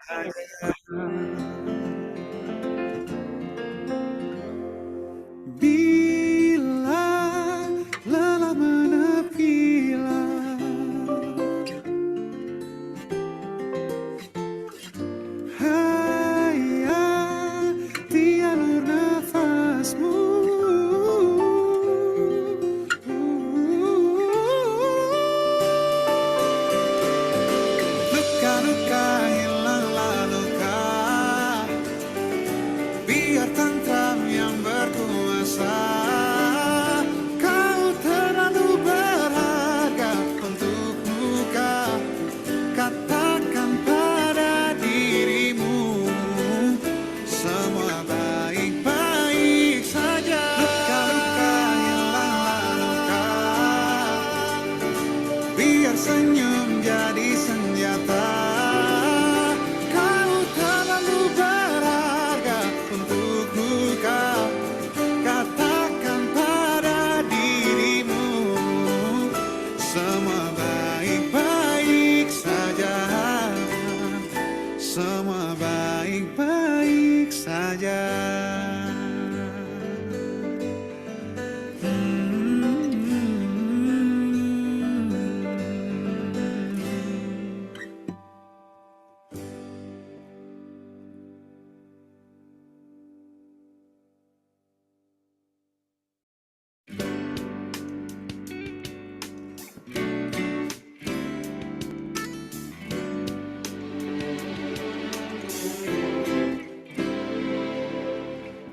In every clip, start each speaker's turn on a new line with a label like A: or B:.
A: Bila lelah menepilah, hayati alur nafasmu. Luka-luka hilanglah luka, biar tentram yang berkuasa. Kau terlalu berharga untuk luka. Katakan pada dirimu, semua baik-baik saja. Luka-luka hilanglah luka, biar senyum jadi senjata. Kau terlalu berharga untuk luka. Katakan pada dirimu, semua baik-baik saja. Semua baik-baik saja.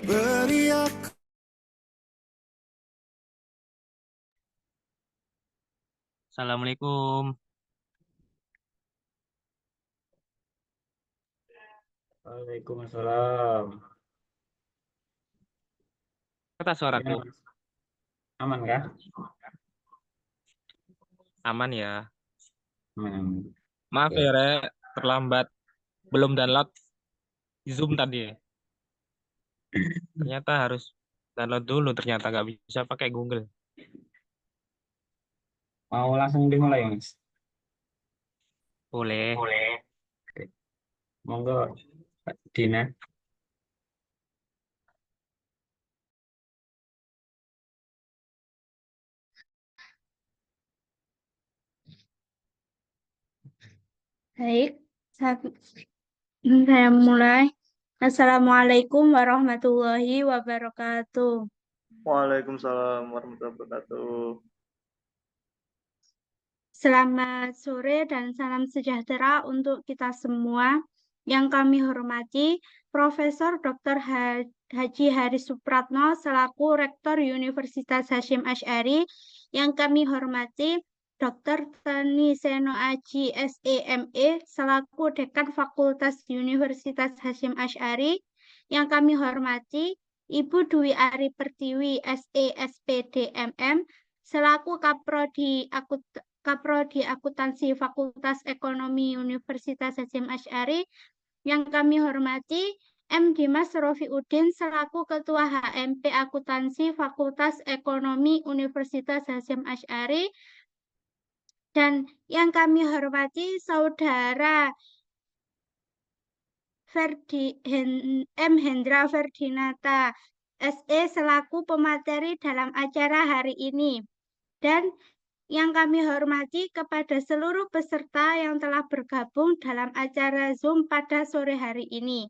A: Beri aku.
B: Assalamualaikum.
C: Waalaikumsalam.
B: Kata suaraku
C: Gimana, Mas? Aman kah?
B: aman ya.
C: Aman.
B: Maaf
C: Oke.
B: ya, terlambat. Belum download Zoom tadi. Ternyata harus download dulu. Ternyata nggak bisa pakai Google.
C: Mau langsung dimulai, Mas?
B: Boleh.
C: Oke. Monggo, Pak Dina.
D: Baik, saya mulai. Assalamualaikum warahmatullahi wabarakatuh.
E: Waalaikumsalam warahmatullahi wabarakatuh.
D: Selamat sore dan salam sejahtera untuk kita semua. Yang kami hormati Profesor Dr. Haji Haris Supratno selaku Rektor Universitas Hasyim Asy'ari. Yang kami hormati Dr. Tani Seno Aji SEME selaku Dekan Fakultas Universitas Hasyim Asy'ari. Yang kami hormati Ibu Dwi Ari Pertiwi SESPDMM selaku Kaprodi Akuntansi Fakultas Ekonomi Universitas Hasyim Asy'ari. Yang kami hormati M. Dimas Rofiuddin selaku Ketua HMP Akuntansi Fakultas Ekonomi Universitas Hasyim Asy'ari. Dan yang kami hormati Saudara M. Hendra Ferdinata SE selaku pemateri dalam acara hari ini. Dan yang kami hormati kepada seluruh peserta yang telah bergabung dalam acara Zoom pada sore hari ini.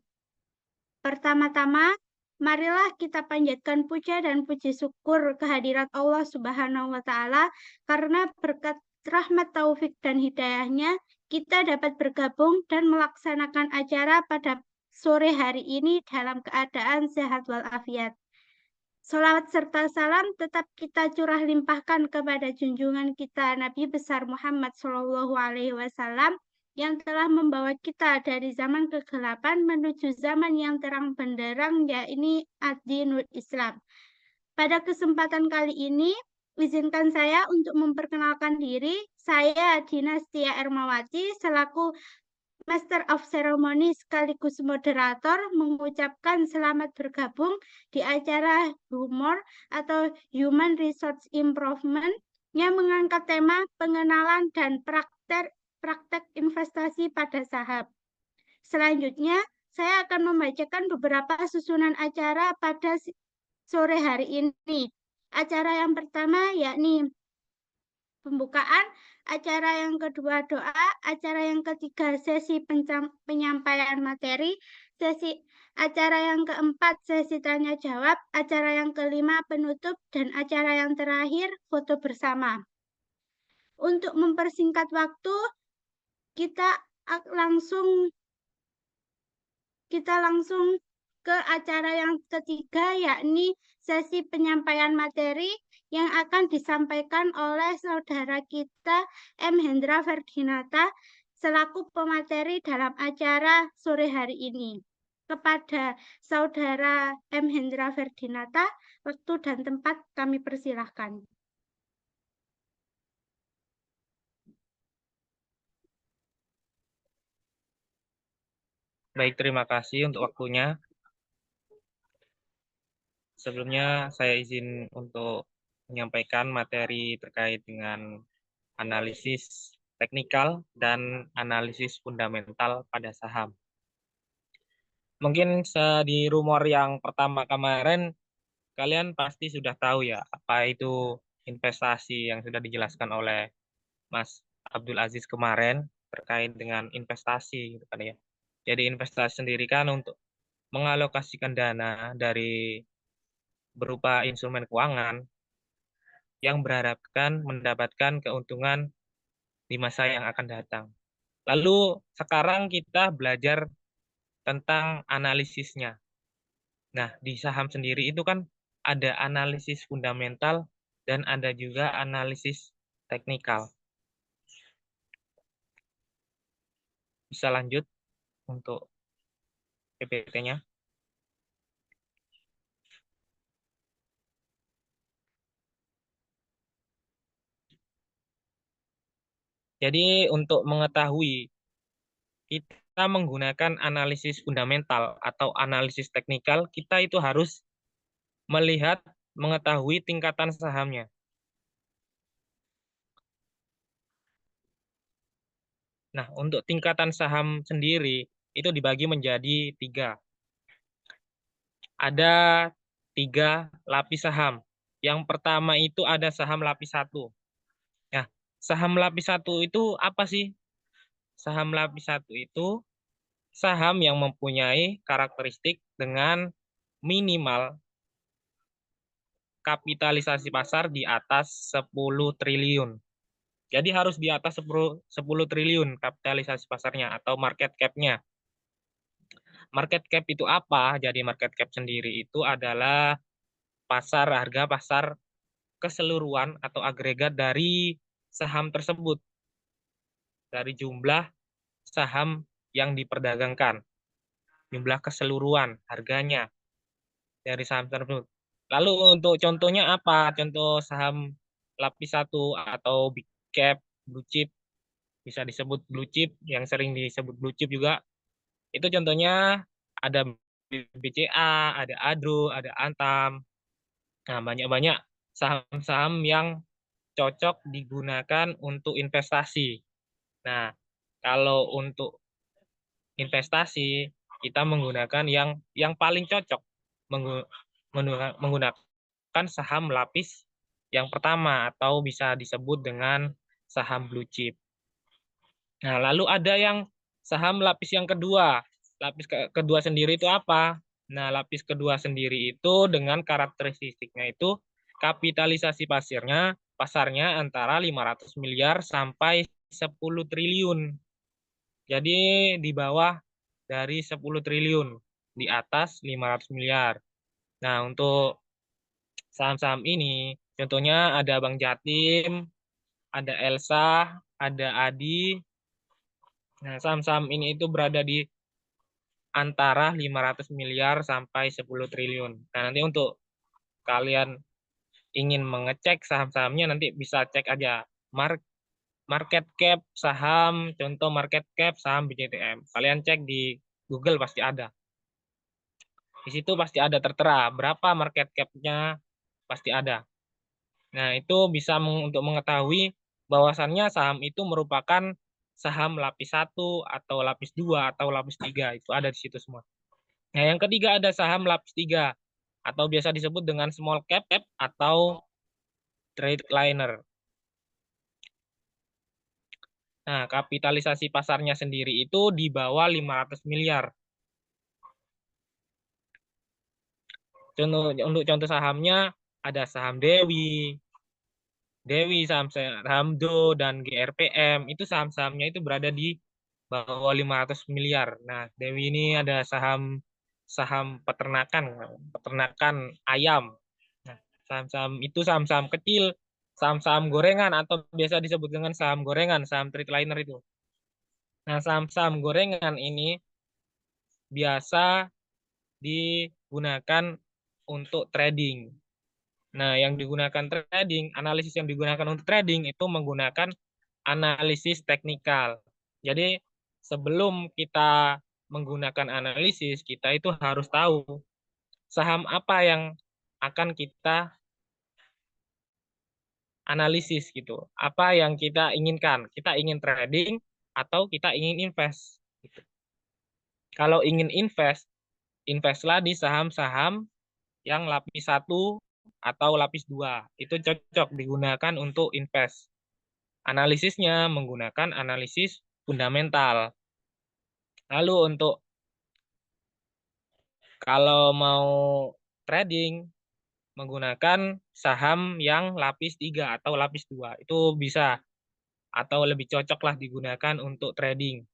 D: Pertama-tama, marilah kita panjatkan puja dan puji syukur kehadirat Allah Subhanahu wa Ta'ala, karena berkat rahmat taufik dan hidayahnya kita dapat bergabung dan melaksanakan acara pada sore hari ini dalam keadaan sehat walafiat. Salawat serta salam tetap kita curah limpahkan kepada junjungan kita Nabi besar Muhammad SAW yang telah membawa kita dari zaman kegelapan menuju zaman yang terang benderang, yakni ad-dinul Islam. Pada kesempatan kali ini, izinkan saya untuk memperkenalkan diri. Saya Dinastia Ermawati selaku Master of Ceremony sekaligus moderator mengucapkan selamat bergabung di acara HUMOR atau Human Resource Improvement yang mengangkat tema pengenalan dan praktek investasi pada saham. Selanjutnya, saya akan membacakan beberapa susunan acara pada sore hari ini. Acara yang pertama yakni pembukaan, acara yang kedua doa, acara yang ketiga sesi penyampaian materi, acara yang keempat sesi tanya jawab, acara yang kelima penutup, dan acara yang terakhir foto bersama. Untuk mempersingkat waktu, kita langsung ke acara yang ketiga, yakni sesi penyampaian materi yang akan disampaikan oleh saudara kita M. Hendra Ferdinata selaku pemateri dalam acara sore hari ini. Kepada saudara M. Hendra Ferdinata, waktu dan tempat kami persilahkan.
B: Baik, terima kasih untuk waktunya. Sebelumnya saya izin untuk menyampaikan materi terkait dengan analisis teknikal dan analisis fundamental pada saham. Mungkin di rumor yang pertama kemarin, kalian pasti sudah tahu ya, apa itu investasi yang sudah dijelaskan oleh Mas Abdul Aziz kemarin terkait dengan investasi, gitu kan ya. Jadi investasi sendiri kan untuk mengalokasikan dana dari berupa instrumen keuangan yang berharapkan mendapatkan keuntungan di masa yang akan datang. Lalu sekarang kita belajar tentang analisisnya. Nah, di saham sendiri itu kan ada analisis fundamental dan ada juga analisis teknikal. Bisa lanjut untuk PPT-nya. Jadi untuk mengetahui kita menggunakan analisis fundamental atau analisis teknikal, kita itu harus melihat, mengetahui tingkatan sahamnya. Nah, untuk tingkatan saham sendiri itu dibagi menjadi 3. Ada 3 lapis saham. Yang pertama itu ada saham lapis 1. Nah, saham lapis 1 itu apa sih? Saham lapis 1 itu saham yang mempunyai karakteristik dengan minimal kapitalisasi pasar di atas 10 triliun. Jadi harus di atas 10 triliun kapitalisasi pasarnya atau market cap-nya. Market cap itu apa? Jadi market cap sendiri itu adalah harga pasar keseluruhan atau agregat dari saham tersebut. Dari jumlah saham yang diperdagangkan. Jumlah keseluruhan harganya dari saham tersebut. Lalu untuk contohnya apa? Contoh saham lapis 1 atau big cap, blue chip, bisa disebut blue chip, yang sering disebut blue chip juga. Itu contohnya ada BCA, ada Adro, ada Antam. Nah, banyak-banyak saham-saham yang cocok digunakan untuk investasi. Nah, kalau untuk investasi, kita menggunakan yang paling cocok menggunakan saham lapis yang pertama atau bisa disebut dengan saham blue chip. Nah, lalu ada yang saham lapis yang kedua. Lapis kedua sendiri itu apa? Nah, lapis kedua sendiri itu dengan karakteristiknya itu kapitalisasi pasarnya antara 500 miliar sampai 10 triliun. Jadi di bawah dari 10 triliun, di atas 500 miliar. Nah, untuk saham-saham ini, contohnya ada Bank Jatim, ada Elsa, ada Adi. Nah, saham-saham ini itu berada di antara 500 miliar sampai 10 triliun. Nah, nanti untuk kalian ingin mengecek saham-sahamnya, nanti bisa cek aja market cap saham, contoh market cap saham BCTM. Kalian cek di Google pasti ada. Di situ pasti ada tertera berapa market cap-nya, pasti ada. Nah, itu bisa untuk mengetahui bahwasannya saham itu merupakan saham lapis 1 atau lapis 2 atau lapis 3 itu ada di situ semua. Nah, yang ketiga ada saham lapis 3 atau biasa disebut dengan small cap atau trade liner. Nah, kapitalisasi pasarnya sendiri itu di bawah 500 miliar. Untuk contoh sahamnya ada saham Dewi, saham Do, dan GRPM. Itu saham-sahamnya itu berada di bawah 500 miliar. Nah, Dewi ini ada saham peternakan ayam. Nah, saham-saham itu saham-saham kecil, saham-saham gorengan atau biasa disebut dengan saham gorengan, saham trade liner itu. Nah, saham-saham gorengan ini biasa digunakan untuk trading. Nah, yang digunakan analisis yang digunakan untuk trading itu menggunakan analisis teknikal. Jadi, sebelum kita menggunakan analisis, kita itu harus tahu saham apa yang akan kita analisis gitu. Apa yang kita inginkan? Kita ingin trading atau kita ingin invest gitu. Kalau ingin investlah di saham-saham yang lapis 1 atau lapis 2. Itu cocok digunakan untuk invest. Analisisnya menggunakan analisis fundamental. Lalu untuk kalau mau trading menggunakan saham yang lapis 3 atau lapis 2. Itu bisa atau lebih cocoklah digunakan untuk trading.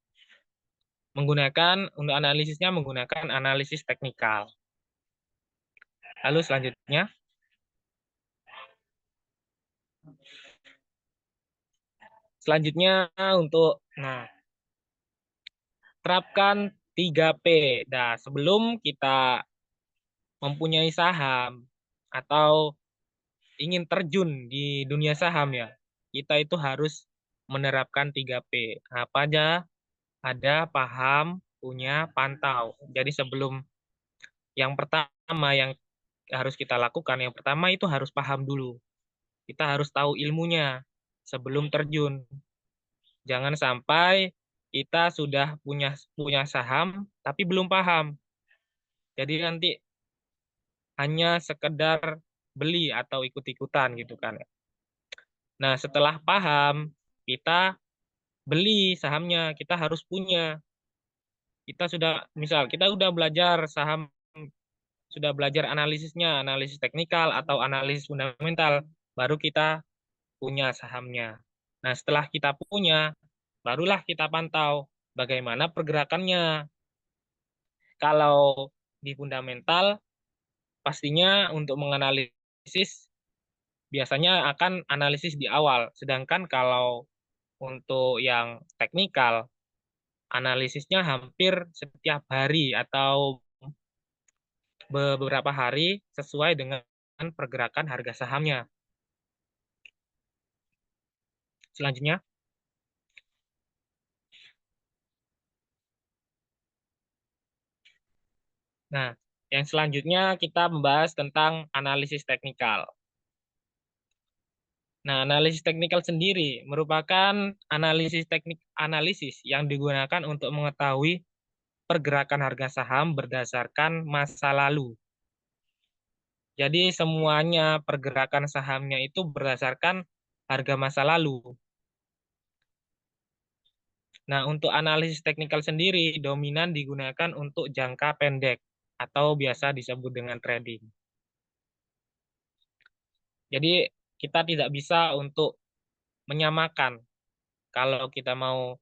B: Untuk analisisnya menggunakan analisis teknikal. Lalu selanjutnya untuk terapkan 3P. Nah, sebelum kita mempunyai saham atau ingin terjun di dunia saham ya, kita itu harus menerapkan 3P. Apa aja? Ada paham, punya, pantau. Jadi sebelum yang pertama yang harus kita lakukan, yang pertama itu harus paham dulu. Kita harus tahu ilmunya sebelum terjun. Jangan sampai kita sudah punya saham tapi belum paham. Jadi nanti hanya sekedar beli atau ikut-ikutan gitu kan. Nah, setelah paham, kita beli sahamnya, kita harus punya. Kita udah belajar saham, sudah belajar analisisnya, analisis teknikal atau analisis fundamental, baru kita punya sahamnya. Nah, setelah kita punya, barulah kita pantau bagaimana pergerakannya. Kalau di fundamental, pastinya untuk menganalisis biasanya akan analisis di awal. Sedangkan kalau untuk yang teknikal, analisisnya hampir setiap hari atau beberapa hari sesuai dengan pergerakan harga sahamnya. Selanjutnya, nah, yang selanjutnya kita membahas tentang analisis teknikal. Nah, analisis teknikal sendiri merupakan analisis yang digunakan untuk mengetahui pergerakan harga saham berdasarkan masa lalu. Jadi semuanya pergerakan sahamnya itu berdasarkan harga masa lalu. Nah, untuk analisis teknikal sendiri dominan digunakan untuk jangka pendek atau biasa disebut dengan trading. Jadi kita tidak bisa untuk menyamakan. Kalau kita mau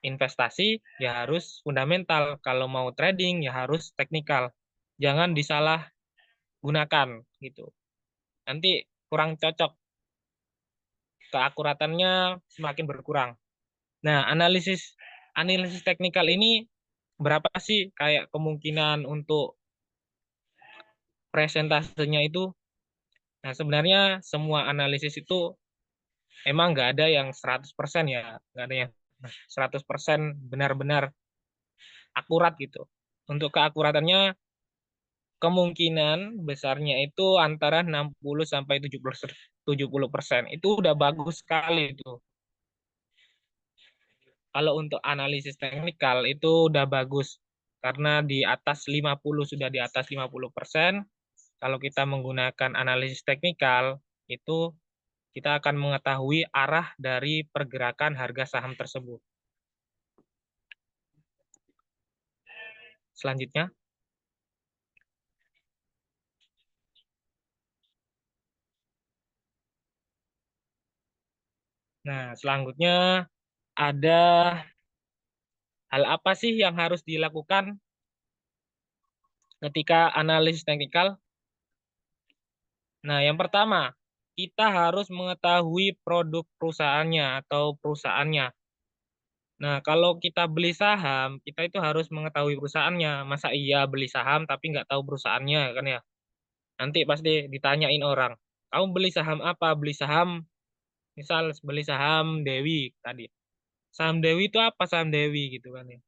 B: investasi ya harus fundamental, kalau mau trading ya harus teknikal. Jangan disalah gunakan gitu. Nanti kurang cocok. Keakuratannya semakin berkurang. Nah, analisis teknikal ini berapa sih kayak kemungkinan untuk presentasenya itu? Nah, sebenarnya semua analisis itu emang nggak ada yang 100% ya, nggak ada yang 100% benar-benar akurat gitu. Untuk keakuratannya kemungkinan besarnya itu antara 60 sampai 70%. Itu udah bagus sekali itu. Kalau untuk analisis teknikal itu udah bagus karena di atas 50 sudah di atas 50%. Kalau kita menggunakan analisis teknikal itu kita akan mengetahui arah dari pergerakan harga saham tersebut. Selanjutnya, nah selanjutnya ada hal apa sih yang harus dilakukan ketika analisis teknikal? Nah, yang pertama, kita harus mengetahui produk perusahaannya atau perusahaannya. Nah, kalau kita beli saham, kita itu harus mengetahui perusahaannya. Masa iya beli saham tapi nggak tahu perusahaannya kan ya? Nanti pasti ditanyain orang, kamu beli saham apa? Beli saham, misal beli saham Dewi tadi. Saham Dewi itu apa saham Dewi gitu kan ya?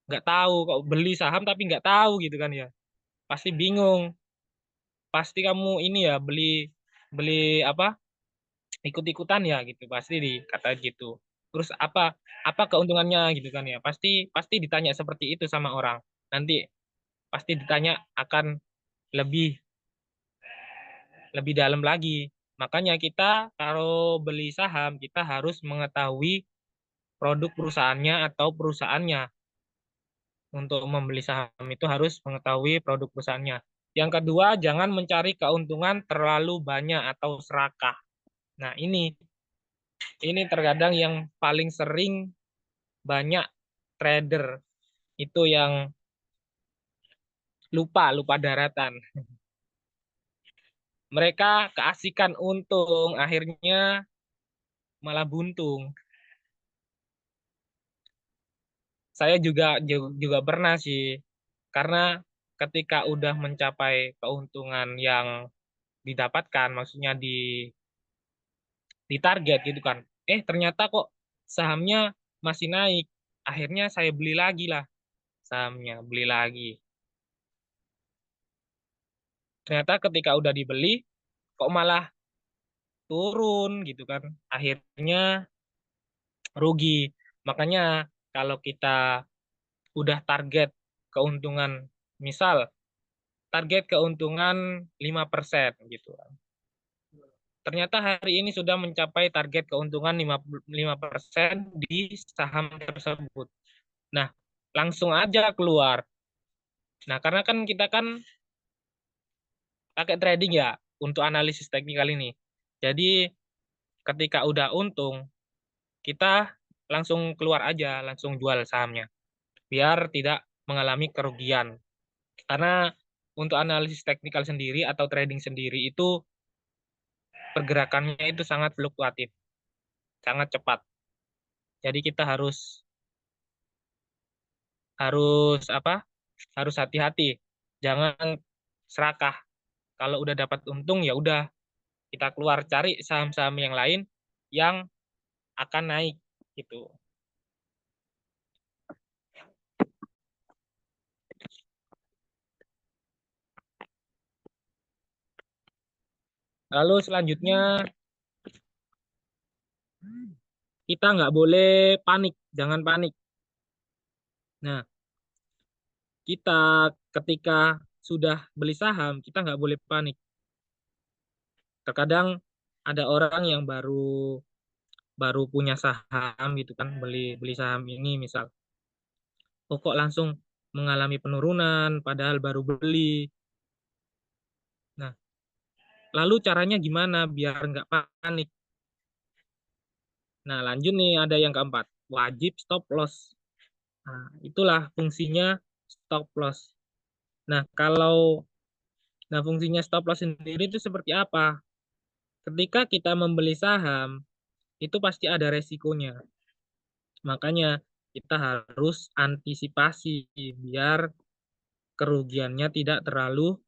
B: Nggak tahu, kok beli saham tapi nggak tahu gitu kan ya? Pasti bingung. Pasti kamu ini ya beli beli apa? Ikut-ikutan ya gitu. Pasti dikata gitu. Terus apa keuntungannya gitu kan ya? Pasti ditanya seperti itu sama orang. Nanti pasti ditanya akan lebih lebih dalam lagi. Makanya kita kalau beli saham kita harus mengetahui produk perusahaannya atau perusahaannya. Untuk membeli saham itu harus mengetahui produk perusahaannya. Yang kedua, jangan mencari keuntungan terlalu banyak atau serakah. Nah, ini terkadang yang paling sering banyak trader itu yang lupa daratan. Mereka keasikan untung, akhirnya malah buntung. Saya juga pernah sih, karena ketika udah mencapai keuntungan yang didapatkan, maksudnya di target gitu kan, ternyata kok sahamnya masih naik. Akhirnya saya beli lagi lah sahamnya, beli lagi. Ternyata ketika udah dibeli, kok malah turun gitu kan. Akhirnya rugi. Makanya kalau kita udah target keuntungan, misal target keuntungan 5% gitu kan. Ternyata hari ini sudah mencapai target keuntungan 5% di saham tersebut. Nah, langsung aja keluar. Nah, karena kan kita kan pakai trading ya untuk analisis teknikal ini. Jadi ketika udah untung, kita langsung keluar aja, langsung jual sahamnya. Biar tidak mengalami kerugian. Karena untuk analisis teknikal sendiri atau trading sendiri itu pergerakannya itu sangat fluktuatif, sangat cepat. Jadi kita harus harus apa? Harus hati-hati. Jangan serakah. Kalau udah dapat untung ya udah kita keluar cari saham-saham yang lain yang akan naik gitu. Lalu selanjutnya kita nggak boleh panik, jangan panik. Nah, kita ketika sudah beli saham, kita nggak boleh panik. Terkadang ada orang yang baru punya saham gitu kan, beli saham ini misal, kok langsung mengalami penurunan padahal baru beli. Nah, lalu caranya gimana biar nggak panik? Nah, lanjut nih ada yang keempat, wajib stop loss. Nah, itulah fungsinya stop loss. Nah, fungsinya stop loss sendiri itu seperti apa? Ketika kita membeli saham, itu pasti ada resikonya. Makanya kita harus antisipasi biar kerugiannya tidak terlalu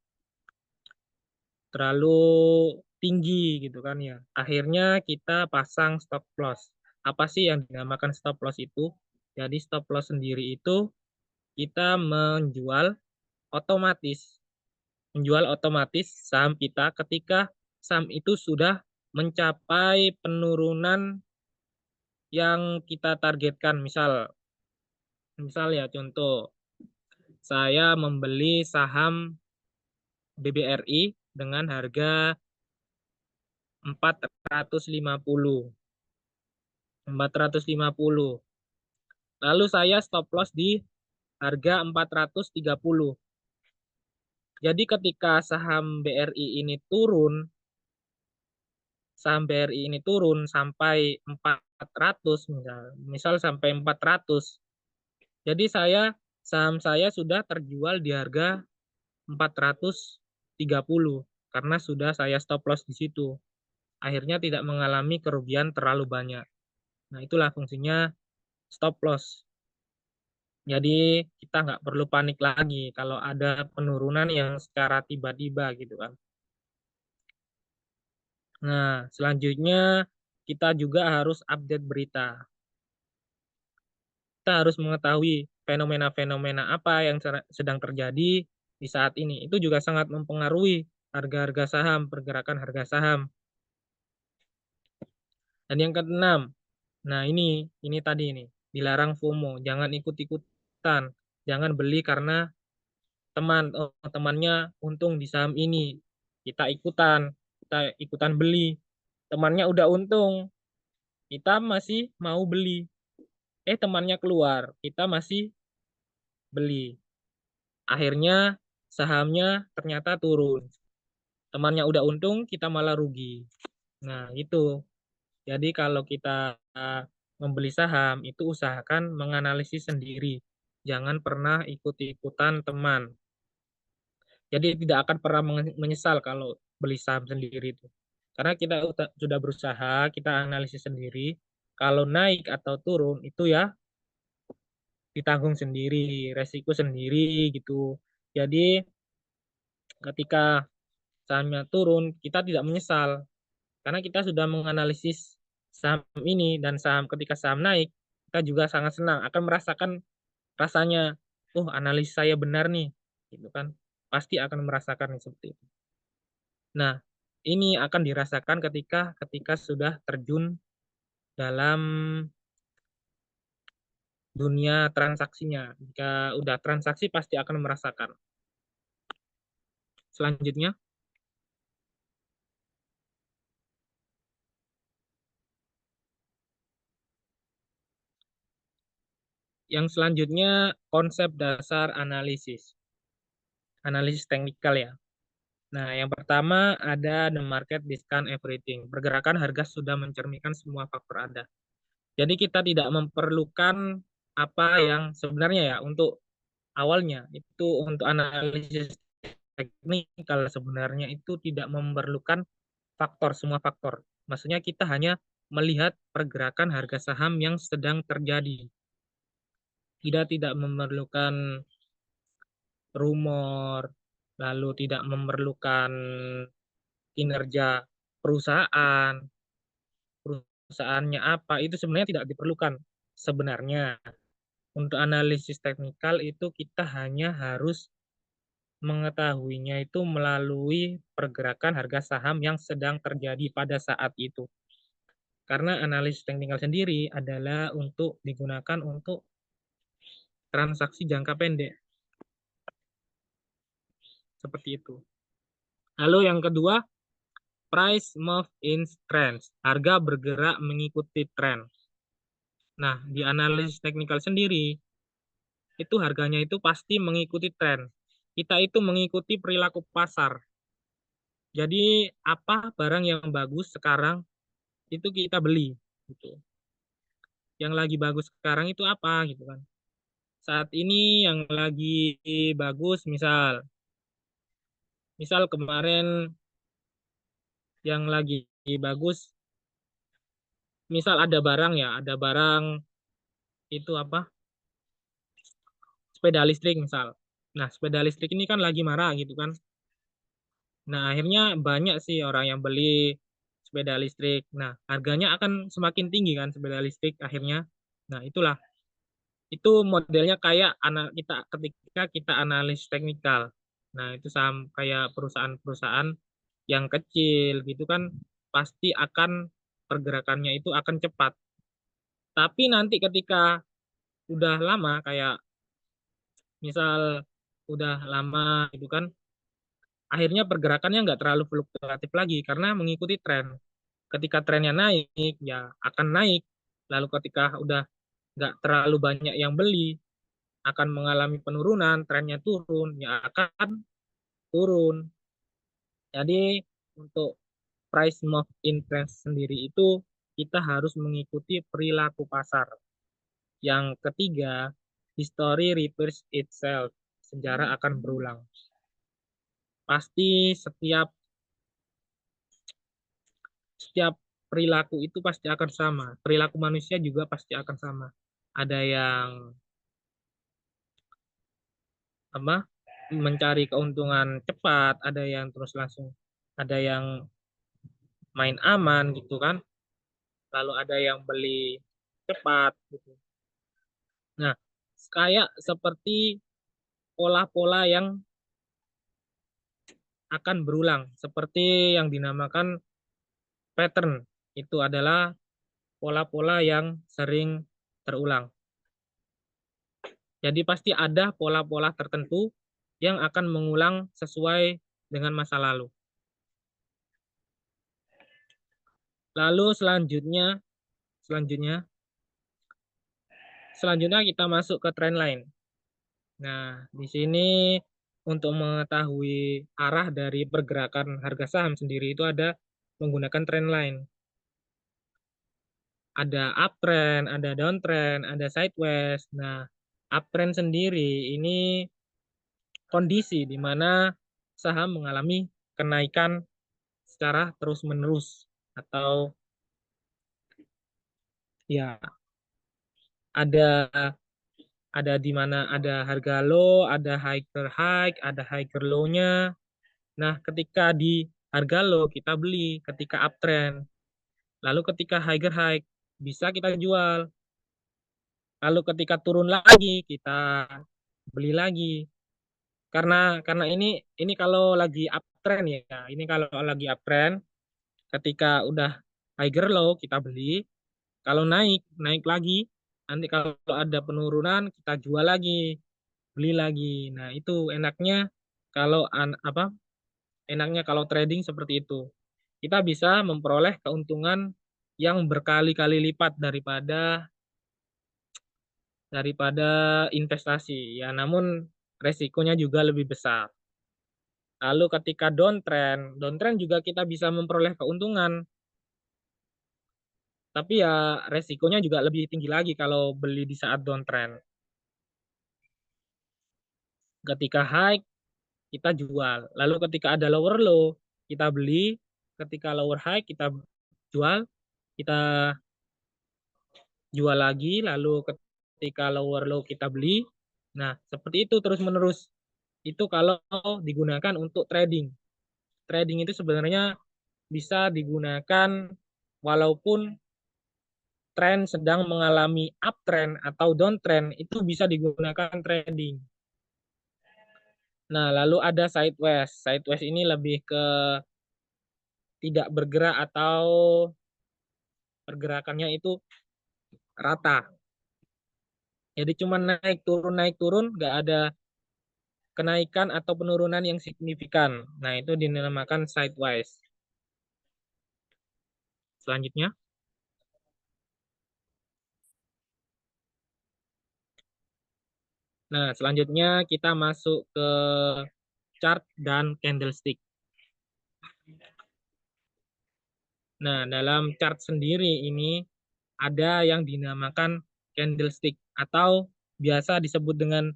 B: tinggi gitu kan ya. Akhirnya kita pasang stop loss. Apa sih yang dinamakan stop loss itu? Jadi stop loss sendiri itu kita otomatis menjual otomatis saham kita ketika saham itu sudah mencapai penurunan yang kita targetkan. Misal ya contoh, saya membeli saham BBRI dengan harga 450. Lalu saya stop loss di harga 430. Jadi ketika saham BRI ini turun sampai 400 misal sampai 400. Jadi saham saya sudah terjual di harga 430 karena sudah saya stop loss di situ. Akhirnya tidak mengalami kerugian terlalu banyak. Nah, itulah fungsinya stop loss. Jadi kita nggak perlu panik lagi kalau ada penurunan yang secara tiba-tiba gitu kan. Nah, selanjutnya kita juga harus update berita. Kita harus mengetahui fenomena-fenomena apa yang sedang terjadi di saat ini. Itu juga sangat mempengaruhi harga-harga saham, pergerakan harga saham. Dan yang keenam, nah ini tadi nih, dilarang FOMO, jangan ikut-ikutan, jangan beli karena temannya untung di saham ini, kita ikutan beli, temannya udah untung, kita masih mau beli, temannya keluar, kita masih beli, akhirnya sahamnya ternyata turun, temannya udah untung, kita malah rugi. Nah itu, jadi kalau kita membeli saham itu usahakan menganalisis sendiri, jangan pernah ikut-ikutan teman. Jadi tidak akan pernah menyesal kalau beli saham sendiri itu. Karena kita sudah berusaha, kita analisis sendiri. Kalau naik atau turun itu ya ditanggung sendiri, resiko sendiri gitu. Jadi ketika sahamnya turun, kita tidak menyesal. Karena kita sudah menganalisis saham ini dan ketika saham naik, kita juga sangat senang, akan merasakan rasanya, analis saya benar nih, gitu kan. Pasti akan merasakan seperti itu. Nah, ini akan dirasakan ketika sudah terjun dalam dunia transaksinya. Jika udah transaksi pasti akan merasakan. Selanjutnya, yang selanjutnya konsep dasar analisis. Analisis teknikal ya. Nah, yang pertama ada the market discount everything. Pergerakan harga sudah mencerminkan semua faktor ada. Jadi kita tidak memerlukan apa yang sebenarnya ya untuk awalnya itu untuk analisis teknikal sebenarnya itu tidak memerlukan semua faktor. Maksudnya kita hanya melihat pergerakan harga saham yang sedang terjadi. Kita tidak memerlukan rumor, lalu tidak memerlukan kinerja perusahaannya apa, itu sebenarnya tidak diperlukan. Sebenarnya untuk analisis teknikal itu kita hanya harus mengetahuinya itu melalui pergerakan harga saham yang sedang terjadi pada saat itu. Karena analisis teknikal sendiri adalah digunakan untuk transaksi jangka pendek. Seperti itu. Lalu yang kedua, price move in trends. Harga bergerak mengikuti tren. Nah, di analisis teknikal sendiri, itu harganya itu pasti mengikuti tren. Kita itu mengikuti perilaku pasar. Jadi, apa barang yang bagus sekarang, itu kita beli. Gitu. Yang lagi bagus sekarang itu apa, gitu kan. Saat ini yang lagi bagus, misal kemarin yang lagi bagus, misal ada barang itu apa? Sepeda listrik misal. Nah, sepeda listrik ini kan lagi marah gitu kan. Nah, akhirnya banyak sih orang yang beli sepeda listrik. Nah, harganya akan semakin tinggi kan sepeda listrik akhirnya. Nah, itulah. Itu modelnya kayak ketika kita analis teknikal. Nah, itu saham kayak perusahaan-perusahaan yang kecil gitu kan pasti akan pergerakannya itu akan cepat. Tapi nanti ketika udah lama, kayak misal udah lama gitu kan, akhirnya pergerakannya nggak terlalu fluktuatif lagi karena mengikuti tren. Ketika trennya naik, ya akan naik. Lalu ketika udah nggak terlalu banyak yang beli, akan mengalami penurunan, trennya turun, ya akan turun. Jadi untuk price move interest sendiri itu kita harus mengikuti perilaku pasar. Yang ketiga, history repeats itself. Sejarah akan berulang. Pasti setiap perilaku itu pasti akan sama. Perilaku manusia juga pasti akan sama. Ada yang apa? Mencari keuntungan cepat, ada yang terus langsung, ada yang main aman gitu kan. Lalu ada yang beli cepat gitu. Nah, kayak seperti pola-pola yang akan berulang, seperti yang dinamakan pattern. Itu adalah pola-pola yang sering terulang. Jadi pasti ada pola-pola tertentu yang akan mengulang sesuai dengan masa lalu. Lalu selanjutnya kita masuk ke trend line. Nah, di sini untuk mengetahui arah dari pergerakan harga saham sendiri itu ada menggunakan trend line. Ada uptrend, ada downtrend, ada sideways. Nah, uptrend sendiri ini kondisi di mana saham mengalami kenaikan secara terus-menerus atau ya ada di mana ada harga low, ada higher high, ada higher low-nya. Nah, ketika di harga low kita beli, ketika uptrend. Lalu ketika higher high bisa kita jual. Lalu ketika turun lagi kita beli lagi. Karena ini kalau lagi uptrend ya. Ini kalau lagi uptrend ketika udah higher low kita beli, kalau naik lagi. Nanti kalau ada penurunan kita jual lagi, beli lagi. Nah, itu kalau enaknya kalau trading seperti itu. Kita bisa memperoleh keuntungan yang berkali-kali lipat daripada investasi ya, namun resikonya juga lebih besar. Lalu ketika downtrend juga kita bisa memperoleh keuntungan. Tapi ya resikonya juga lebih tinggi lagi kalau beli di saat downtrend. Ketika high kita jual. Lalu ketika ada lower low kita beli, ketika lower high kita jual, kita jual lagi, lalu ketika lower low kita beli. Nah, seperti itu terus-menerus. Itu kalau digunakan untuk trading. Trading itu sebenarnya bisa digunakan walaupun tren sedang mengalami uptrend atau downtrend, itu bisa digunakan trading. Nah, lalu ada sideways. Sideways ini lebih ke tidak bergerak atau pergerakannya itu rata. Jadi cuma naik turun, nggak ada kenaikan atau penurunan yang signifikan. Nah, itu dinamakan sideways. Selanjutnya. Nah, selanjutnya kita masuk ke chart dan candlestick. Nah, dalam chart sendiri ini ada yang dinamakan candlestick atau biasa disebut dengan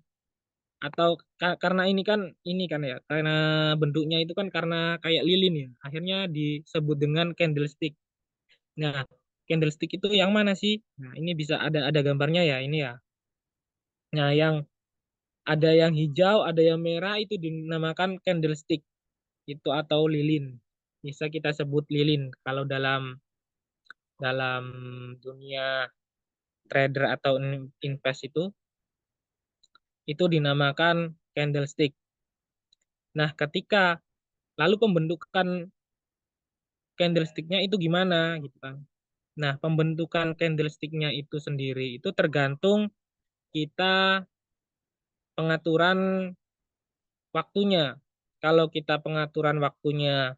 B: karena ini kan ya, karena bentuknya itu kan karena kayak lilin ya, akhirnya disebut dengan candlestick. Nah, candlestick itu yang mana sih? Nah, ini bisa ada gambarnya ya, ini ya. Nah, ada yang hijau, ada yang merah itu dinamakan candlestick itu atau lilin. Bisa kita sebut lilin kalau dalam dunia trader atau invest itu dinamakan candlestick. Nah, lalu pembentukan candlesticknya itu gimana gitu kan? Nah, pembentukan candlestick-nya itu sendiri itu tergantung kita pengaturan waktunya. Kalau kita pengaturan waktunya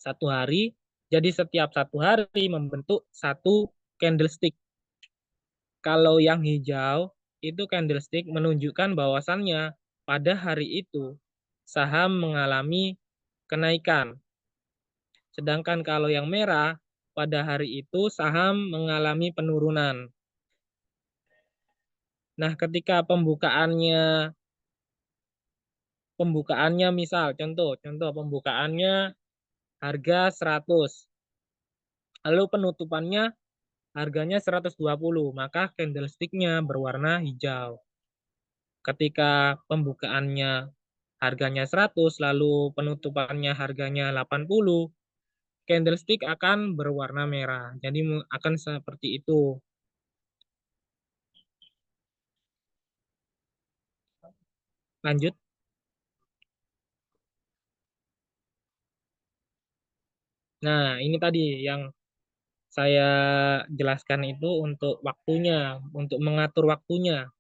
B: 1 hari, jadi setiap 1 hari membentuk 1 candlestick. Kalau yang hijau itu candlestick menunjukkan bahwasannya pada hari itu saham mengalami kenaikan. Sedangkan kalau yang merah pada hari itu saham mengalami penurunan. Nah, ketika pembukaannya misal contoh pembukaannya harga 100. Lalu penutupannya harganya 120, maka candlestick-nya berwarna hijau. Ketika pembukaannya harganya 100 lalu penutupannya harganya 80, candlestick akan berwarna merah. Jadi akan seperti itu. Lanjut. Nah, ini tadi yang saya jelaskan itu untuk waktunya, untuk mengatur waktunya.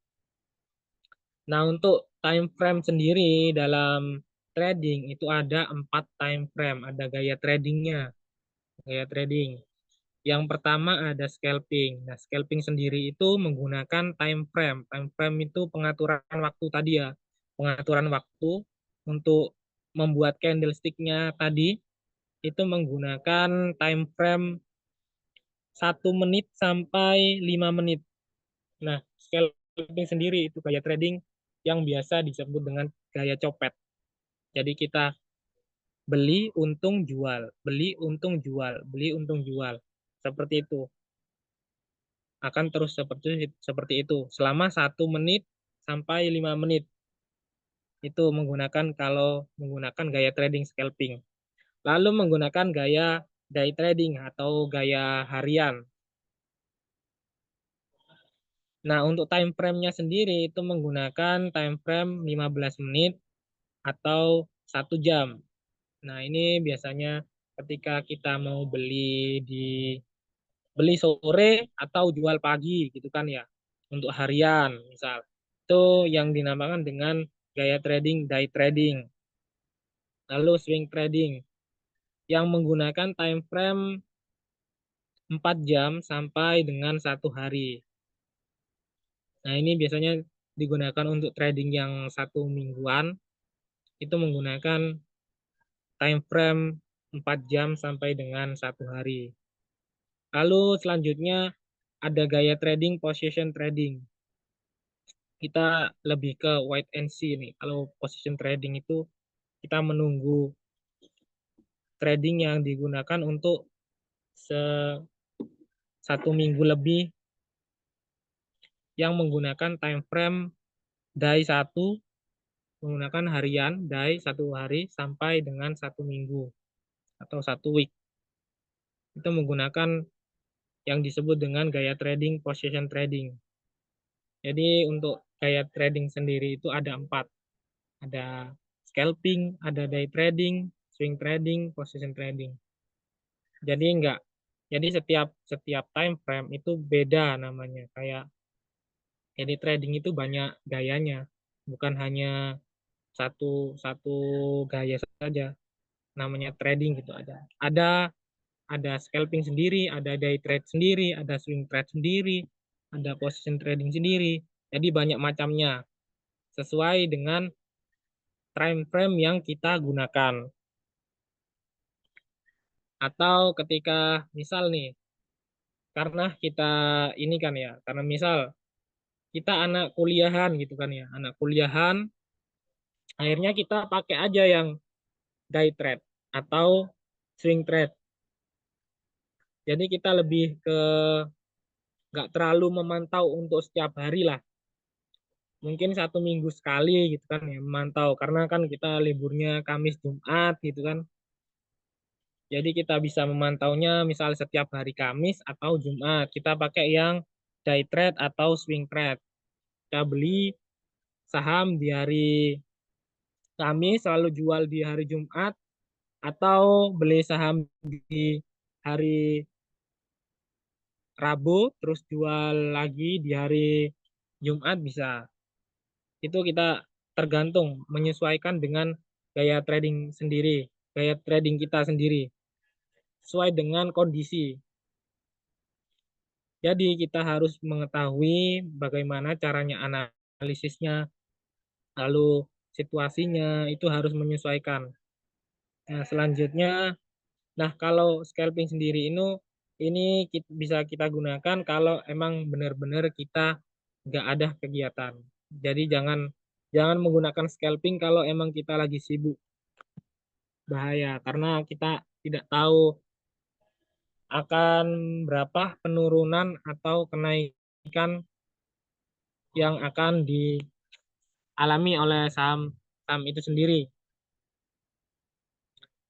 B: Nah, untuk time frame sendiri dalam trading itu ada 4 time frame, ada gaya tradingnya, gaya trading. Yang pertama ada scalping. Nah, scalping sendiri itu menggunakan time frame. Time frame itu pengaturan waktu tadi ya, pengaturan waktu untuk membuat candlestick-nya tadi itu menggunakan time frame 1 menit sampai 5 menit. Nah, scalping sendiri itu gaya trading yang biasa disebut dengan gaya copet. Jadi kita beli untung jual, beli untung jual, beli untung jual. Seperti itu. Akan terus seperti itu selama 1 menit sampai 5 menit. Itu kalau menggunakan gaya trading scalping. Lalu menggunakan gaya day trading atau gaya harian. Nah, untuk time frame-nya sendiri itu menggunakan time frame 15 menit atau 1 jam. Nah, ini biasanya ketika kita mau beli sore atau jual pagi gitu kan ya. Untuk harian misal. Itu yang dinamakan dengan gaya trading day trading. Lalu swing trading yang menggunakan time frame 4 jam sampai dengan 1 hari. Nah, ini biasanya digunakan untuk trading yang 1 mingguan, itu menggunakan time frame 4 jam sampai dengan 1 hari. Lalu selanjutnya ada gaya trading position trading. Kita lebih ke wait and see nih. Kalau position trading itu kita menunggu trading yang digunakan untuk 1 minggu lebih yang menggunakan time frame day 1 menggunakan harian day 1 hari sampai dengan 1 minggu atau 1 week. Itu menggunakan yang disebut dengan gaya trading position trading. Jadi untuk gaya trading sendiri itu ada 4. Ada scalping, ada day trading, swing trading, position trading. Jadi setiap time frame itu beda namanya. Jadi trading itu banyak gayanya, bukan hanya satu gaya saja. Namanya trading gitu ada. Ada scalping sendiri, ada day trade sendiri, ada swing trade sendiri, ada position trading sendiri. Jadi banyak macamnya sesuai dengan time frame yang kita gunakan. Atau ketika misal nih, karena kita ini kan ya, karena misal kita anak kuliahan gitu kan ya, anak kuliahan, akhirnya kita pakai aja yang day trade atau swing trade. Jadi kita lebih ke nggak terlalu memantau untuk setiap hari lah. Mungkin 1 minggu sekali gitu kan ya memantau karena kan kita liburnya Kamis Jumat gitu kan. Jadi kita bisa memantaunya misal setiap hari Kamis atau Jumat. Kita pakai yang day trade atau swing trade. Kita beli saham di hari Kamis lalu jual di hari Jumat atau beli saham di hari Rabu, terus jual lagi di hari Jumat bisa. Itu kita tergantung menyesuaikan dengan gaya trading sendiri, gaya trading kita sendiri, sesuai dengan kondisi. Jadi kita harus mengetahui bagaimana caranya analisisnya, lalu situasinya itu harus menyesuaikan. Nah, selanjutnya, nah kalau scalping sendiri ini bisa kita gunakan kalau emang benar-benar kita nggak ada kegiatan. Jadi jangan menggunakan scalping kalau emang kita lagi sibuk. Bahaya karena kita tidak tahu akan berapa penurunan atau kenaikan yang akan dialami oleh saham itu sendiri.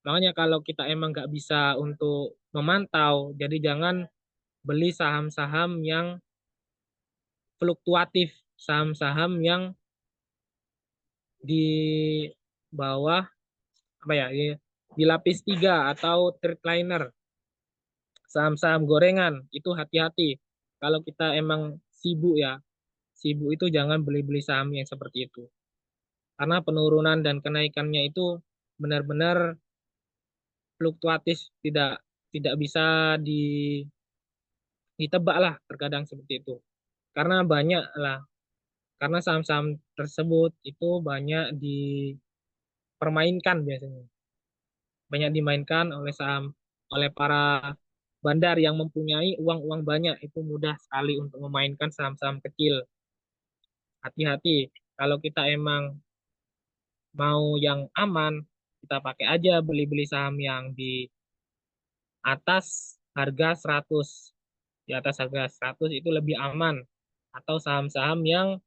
B: Makanya kalau kita emang nggak bisa untuk memantau, jadi jangan beli saham-saham yang fluktuatif, saham-saham yang di bawah apa ya, di lapis 3 atau threadliner. Saham-saham gorengan itu hati-hati. Kalau kita emang sibuk ya, sibuk itu jangan beli-beli saham yang seperti itu. Karena penurunan dan kenaikannya itu benar-benar fluktuatif, tidak bisa ditebak lah terkadang seperti itu. Karena banyak lah, karena saham-saham tersebut itu banyak dipermainkan biasanya. Banyak dimainkan oleh para bandar yang mempunyai uang-uang banyak, itu mudah sekali untuk memainkan saham-saham kecil. Hati-hati, kalau kita emang mau yang aman, kita pakai aja beli-beli saham yang di atas harga 100. Di atas harga 100 itu lebih aman. Atau saham-saham yang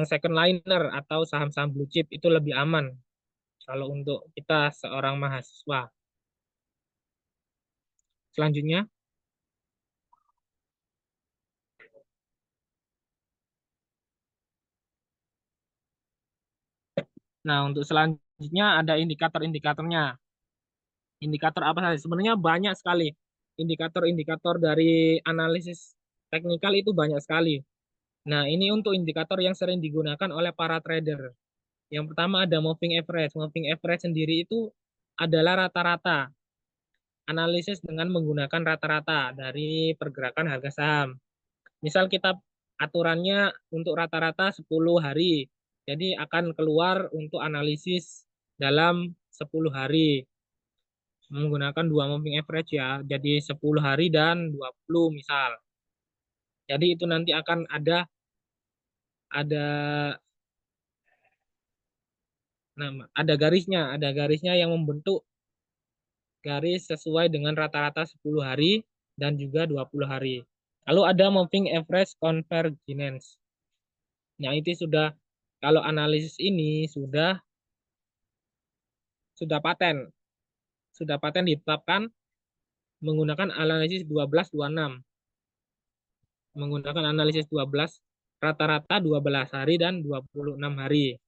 B: second liner atau saham-saham blue chip itu lebih aman kalau untuk kita seorang mahasiswa. Selanjutnya, nah untuk selanjutnya ada indikator-indikatornya. Indikator apa saja? Sebenarnya banyak sekali. Indikator-indikator dari analisis teknikal itu banyak sekali. Nah, ini untuk indikator yang sering digunakan oleh para trader. Yang pertama ada moving average. Moving average sendiri itu adalah rata-rata. Analisis dengan menggunakan rata-rata dari pergerakan harga saham. Misal kita aturannya untuk rata-rata 10 hari. Jadi akan keluar untuk analisis dalam 10 hari. Menggunakan dua moving average ya. Jadi 10 hari dan 20 misal. Jadi itu nanti akan ada garisnya yang membentuk garis sesuai dengan rata-rata 10 hari dan juga 20 hari. Lalu ada moving average convergence. Nah, itu sudah kalau analisis ini sudah paten. Sudah paten ditetapkan menggunakan analisis 12-26. Menggunakan analisis 12 rata-rata 12 hari dan 26 hari.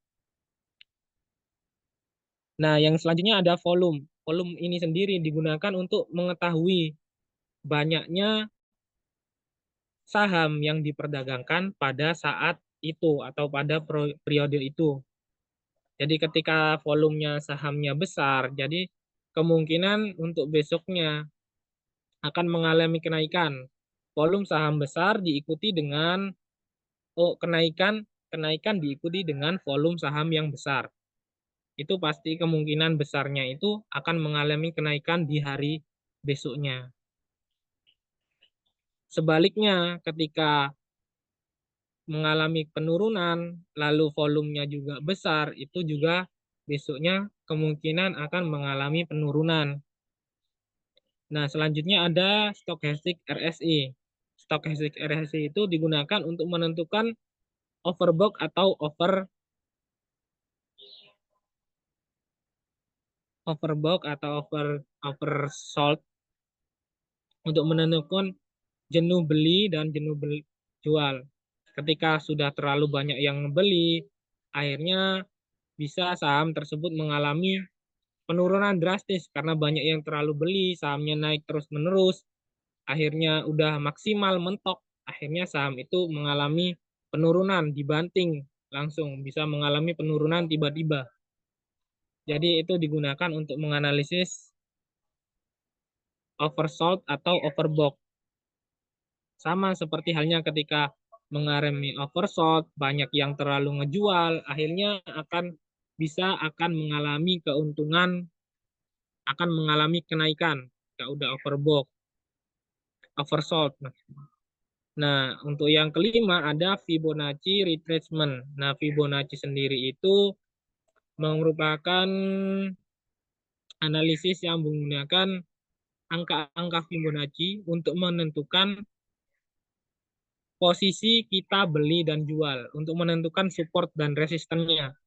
B: Nah, yang selanjutnya ada volume. Volume ini sendiri digunakan untuk mengetahui banyaknya saham yang diperdagangkan pada saat itu atau pada periode itu. Jadi ketika volumenya sahamnya besar, jadi kemungkinan untuk besoknya akan mengalami kenaikan. Volume saham besar diikuti dengan kenaikan diikuti dengan volume saham yang besar. Itu pasti kemungkinan besarnya itu akan mengalami kenaikan di hari besoknya. Sebaliknya, ketika mengalami penurunan, lalu volumenya juga besar, itu juga besoknya kemungkinan akan mengalami penurunan. Nah, selanjutnya ada stochastic RSI. Stochastic RSI itu digunakan untuk menentukan overbought atau oversold untuk menentukan jenuh beli dan jenuh jual. Ketika sudah terlalu banyak yang beli, akhirnya bisa saham tersebut mengalami penurunan drastis karena banyak yang terlalu beli, sahamnya naik terus-menerus, akhirnya udah maksimal mentok, akhirnya saham itu mengalami penurunan dibanting langsung bisa mengalami penurunan tiba-tiba. Jadi itu digunakan untuk menganalisis oversold atau overbought. Sama seperti halnya ketika mengalami oversold, banyak yang terlalu ngejual, akhirnya akan mengalami keuntungan, akan mengalami kenaikan. Jika udah overbought, oversold. Nah, untuk yang kelima ada Fibonacci retracement. Nah, Fibonacci sendiri itu merupakan analisis yang menggunakan angka-angka Fibonacci untuk menentukan posisi kita beli dan jual, untuk menentukan support dan resistennya.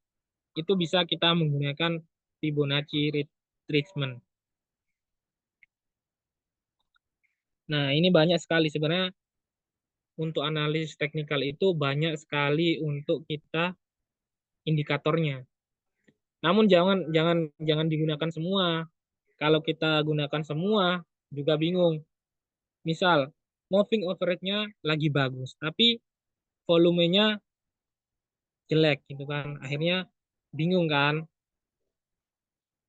B: Itu bisa kita menggunakan Fibonacci retracement. Nah, ini banyak sekali sebenarnya untuk analisis teknikal itu banyak sekali untuk kita indikatornya. Namun jangan digunakan semua. Kalau kita gunakan semua juga bingung. Misal moving average-nya lagi bagus, tapi volumenya jelek gitu kan. Akhirnya bingung kan.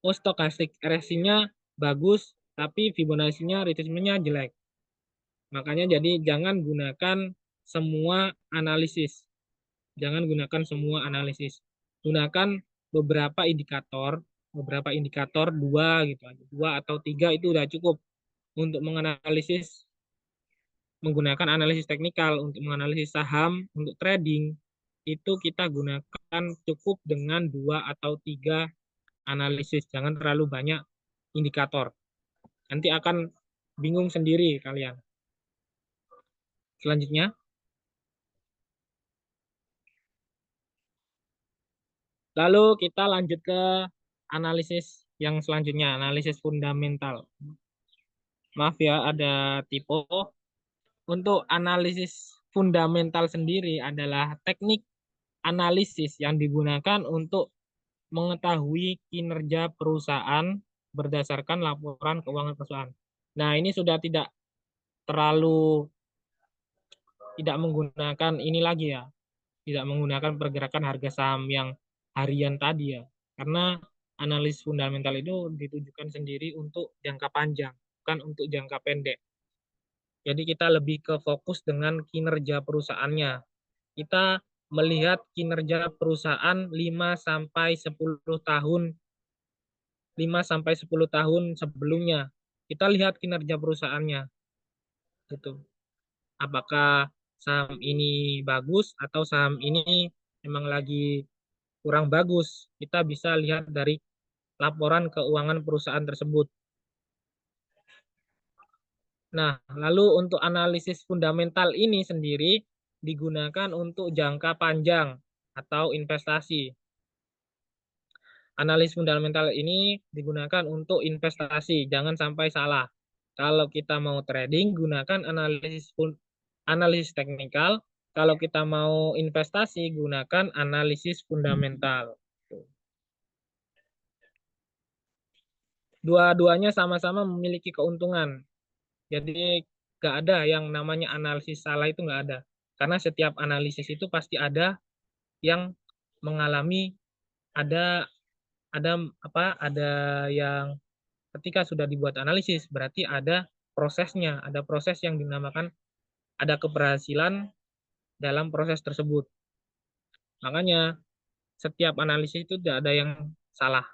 B: Oh, stochastic RSI-nya bagus, tapi Fibonacci-nya retracement-nya jelek. Makanya jadi jangan gunakan semua analisis. Jangan gunakan semua analisis. Gunakan beberapa indikator, dua gitu aja. 2 atau 3 itu udah cukup untuk menganalisis, menggunakan analisis teknikal untuk menganalisis saham, untuk trading. Itu kita gunakan cukup dengan 2 atau 3 analisis. Jangan terlalu banyak indikator. Nanti akan bingung sendiri kalian. Selanjutnya, lalu kita lanjut ke analisis yang selanjutnya, analisis fundamental. Maaf ya, ada typo. Untuk analisis fundamental sendiri adalah teknik analisis yang digunakan untuk mengetahui kinerja perusahaan berdasarkan laporan keuangan perusahaan. Nah, ini sudah tidak menggunakan ini lagi ya, tidak menggunakan pergerakan harga saham yang harian tadi ya, karena analisis fundamental itu ditujukan sendiri untuk jangka panjang, bukan untuk jangka pendek. Jadi kita lebih ke fokus dengan kinerja perusahaannya. Kita melihat kinerja perusahaan 5 sampai 10 tahun sebelumnya. Kita lihat kinerja perusahaannya. Gitu. Apakah saham ini bagus atau saham ini memang lagi kurang bagus. Kita bisa lihat dari laporan keuangan perusahaan tersebut. Nah, lalu untuk analisis fundamental ini sendiri digunakan untuk jangka panjang atau investasi. Analisis fundamental ini digunakan untuk investasi, jangan sampai salah. Kalau kita mau trading, gunakan analisis teknikal. Kalau kita mau investasi, gunakan analisis fundamental. Dua-duanya sama-sama memiliki keuntungan. Jadi nggak ada yang namanya analisis salah, itu nggak ada. Karena setiap analisis itu pasti ada yang mengalami, ada yang ketika sudah dibuat analisis berarti ada prosesnya, ada proses yang dinamakan ada keberhasilan dalam proses tersebut. Makanya setiap analisis itu tidak ada yang salah.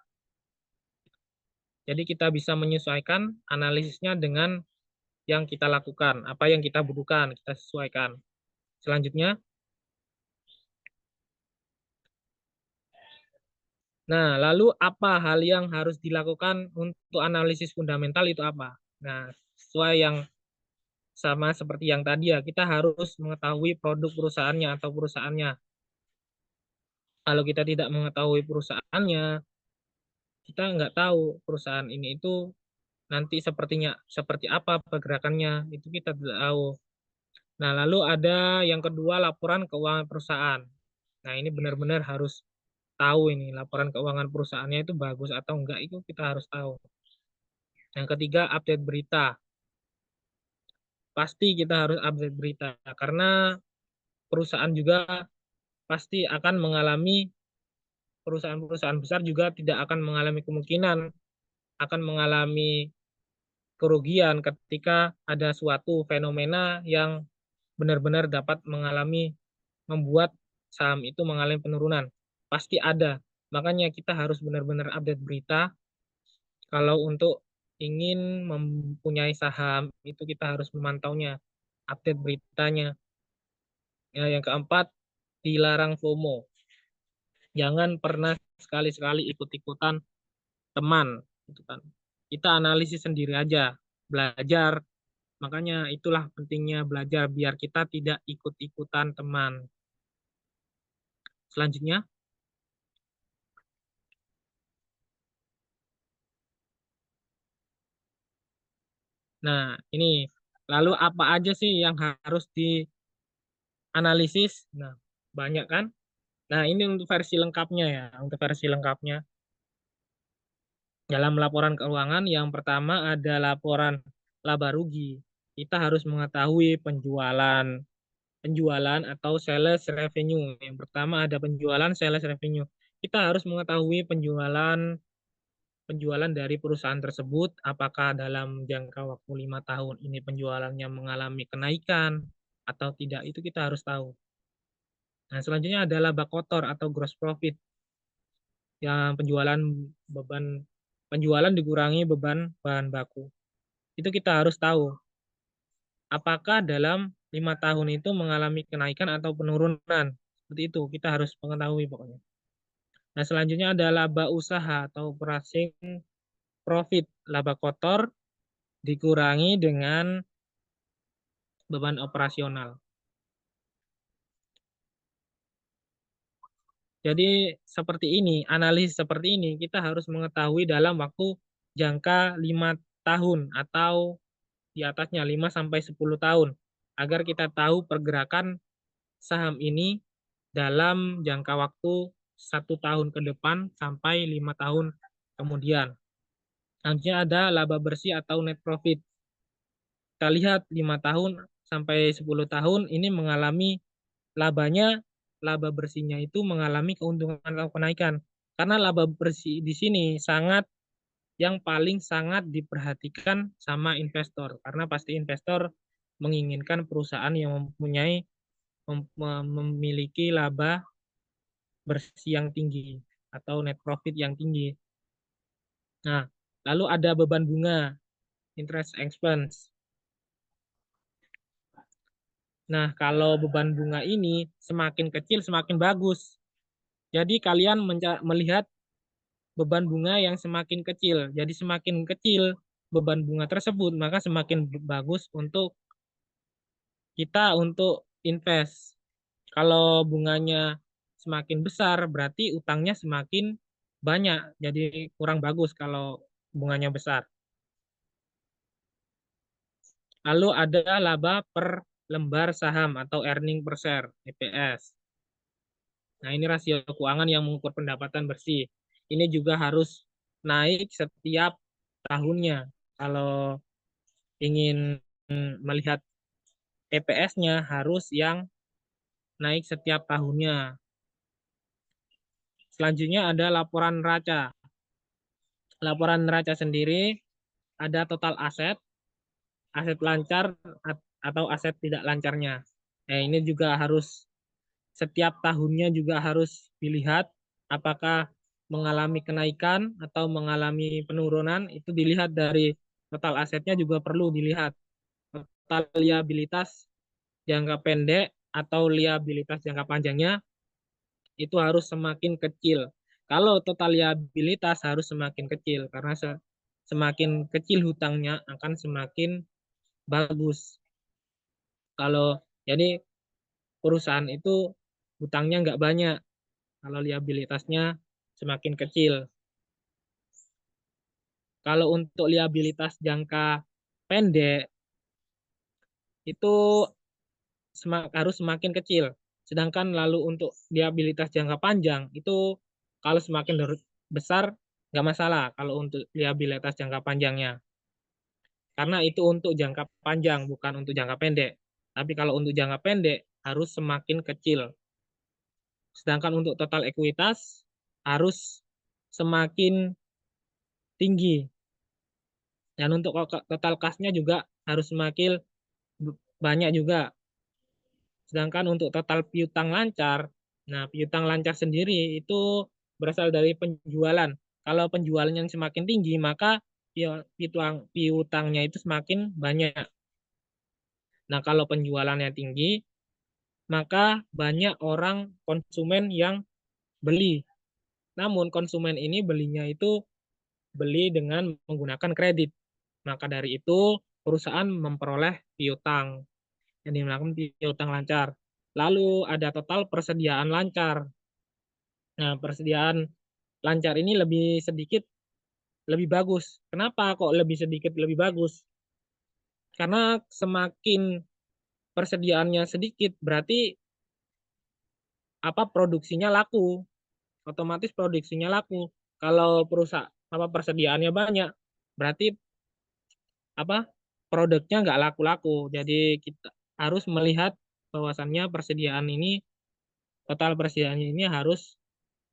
B: Jadi kita bisa menyesuaikan analisisnya dengan yang kita lakukan, apa yang kita butuhkan, kita sesuaikan. Selanjutnya, nah, lalu apa hal yang harus dilakukan untuk analisis fundamental itu apa? Nah, sesuai yang sama seperti yang tadi ya, kita harus mengetahui produk perusahaannya atau perusahaannya. Kalau kita tidak mengetahui perusahaannya, kita nggak tahu perusahaan ini itu nanti seperti apa pergerakannya, itu kita tidak tahu. Nah, lalu ada yang kedua, laporan keuangan perusahaan. Nah, ini benar-benar harus tahu ini laporan keuangan perusahaannya itu bagus atau enggak, itu kita harus tahu. Yang ketiga, update berita. Pasti kita harus update berita karena perusahaan juga pasti akan mengalami, perusahaan-perusahaan besar juga tidak akan mengalami kemungkinan akan mengalami kerugian ketika ada suatu fenomena yang benar-benar dapat membuat saham itu mengalami penurunan. Pasti ada. Makanya kita harus benar-benar update berita. Kalau untuk ingin mempunyai saham, itu kita harus memantaunya, update beritanya. Ya, yang keempat, dilarang FOMO. Jangan pernah sekali-sekali ikut-ikutan teman, gitu kan. Kita analisis sendiri aja, belajar. Makanya itulah pentingnya belajar biar kita tidak ikut-ikutan teman. Selanjutnya, nah ini lalu apa aja sih yang harus dianalisis? Nah, banyak kan? Nah, ini untuk versi lengkapnya ya, untuk versi lengkapnya. Dalam laporan keuangan, yang pertama ada laporan laba rugi. Kita harus mengetahui penjualan atau sales revenue. Yang pertama ada penjualan, sales revenue. Kita harus mengetahui penjualan dari perusahaan tersebut, apakah dalam jangka waktu 5 tahun ini penjualannya mengalami kenaikan atau tidak, itu kita harus tahu. Nah, selanjutnya ada laba kotor atau gross profit. Yang penjualan dikurangi beban bahan baku. Itu kita harus tahu. Apakah dalam 5 tahun itu mengalami kenaikan atau penurunan. Seperti itu, kita harus mengetahui pokoknya. Nah, selanjutnya ada laba usaha atau operating profit. Laba kotor dikurangi dengan beban operasional. Jadi seperti ini, analisis seperti ini kita harus mengetahui dalam waktu jangka 5 tahun atau di atasnya 5 sampai 10 tahun agar kita tahu pergerakan saham ini dalam jangka waktu 1 tahun ke depan sampai 5 tahun kemudian. Selanjutnya ada laba bersih atau net profit. Kita lihat 5 tahun sampai 10 tahun ini mengalami laba bersihnya itu mengalami keuntungan atau kenaikan. Karena laba bersih di sini yang paling sangat diperhatikan sama investor. Karena pasti investor menginginkan perusahaan yang memiliki laba bersih yang tinggi atau net profit yang tinggi. Nah, lalu ada beban bunga, interest expense. Nah, kalau beban bunga ini semakin kecil semakin bagus. Jadi kalian melihat beban bunga yang semakin kecil. Jadi semakin kecil beban bunga tersebut, maka semakin bagus untuk kita untuk invest. Kalau bunganya semakin besar, berarti utangnya semakin banyak. Jadi kurang bagus kalau bunganya besar. Lalu ada laba per lembar saham atau earning per share, EPS. Nah, ini rasio keuangan yang mengukur pendapatan bersih. Ini juga harus naik setiap tahunnya. Kalau ingin melihat EPS-nya harus yang naik setiap tahunnya. Selanjutnya ada laporan neraca. Laporan neraca sendiri ada total aset lancar atau aset tidak lancarnya. Nah, ini juga harus setiap tahunnya juga harus dilihat apakah mengalami kenaikan atau mengalami penurunan, itu dilihat dari total asetnya juga perlu dilihat. Total liabilitas jangka pendek atau liabilitas jangka panjangnya itu harus semakin kecil. Kalau total liabilitas harus semakin kecil karena semakin kecil hutangnya akan semakin bagus. Kalau jadi perusahaan itu hutangnya nggak banyak, kalau liabilitasnya semakin kecil. Kalau untuk liabilitas jangka pendek itu harus semakin kecil. Sedangkan lalu untuk liabilitas jangka panjang itu Kalau semakin besar, nggak masalah kalau untuk liabilitas jangka panjangnya. Karena itu untuk jangka panjang, bukan untuk jangka pendek. Tapi kalau untuk jangka pendek, harus semakin kecil. Sedangkan untuk total ekuitas, harus semakin tinggi. Dan untuk total kas-nya juga harus semakin banyak juga. Sedangkan untuk total piutang lancar, nah piutang lancar sendiri itu berasal dari penjualan. Kalau penjualan yang semakin tinggi, maka piutangnya itu semakin banyak. Nah, kalau penjualannya tinggi, maka banyak orang konsumen yang beli. Namun konsumen ini belinya itu beli dengan menggunakan kredit. Maka dari itu perusahaan memperoleh piutang yang dinamakan piutang lancar. Lalu ada total persediaan lancar. Nah, persediaan lancar ini lebih sedikit lebih bagus. Kenapa kok lebih sedikit lebih bagus? Karena semakin persediaannya sedikit berarti produksinya laku. Otomatis produksinya laku. Kalau persediaannya banyak, berarti produknya nggak laku-laku. Jadi kita harus melihat bahwasannya total persediaan ini harus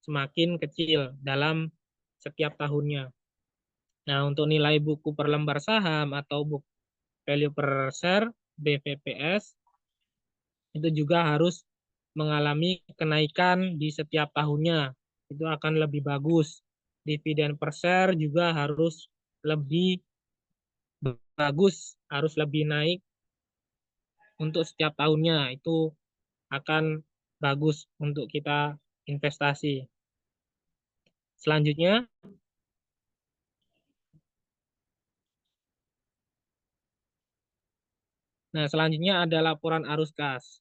B: semakin kecil dalam setiap tahunnya. Nah, untuk nilai buku per lembar saham atau book value per share BVPS itu juga harus mengalami kenaikan di setiap tahunnya. Itu akan lebih bagus. Dividen per share juga harus lebih bagus, harus lebih naik untuk setiap tahunnya. Itu akan bagus untuk kita investasi. Selanjutnya, ada laporan arus kas.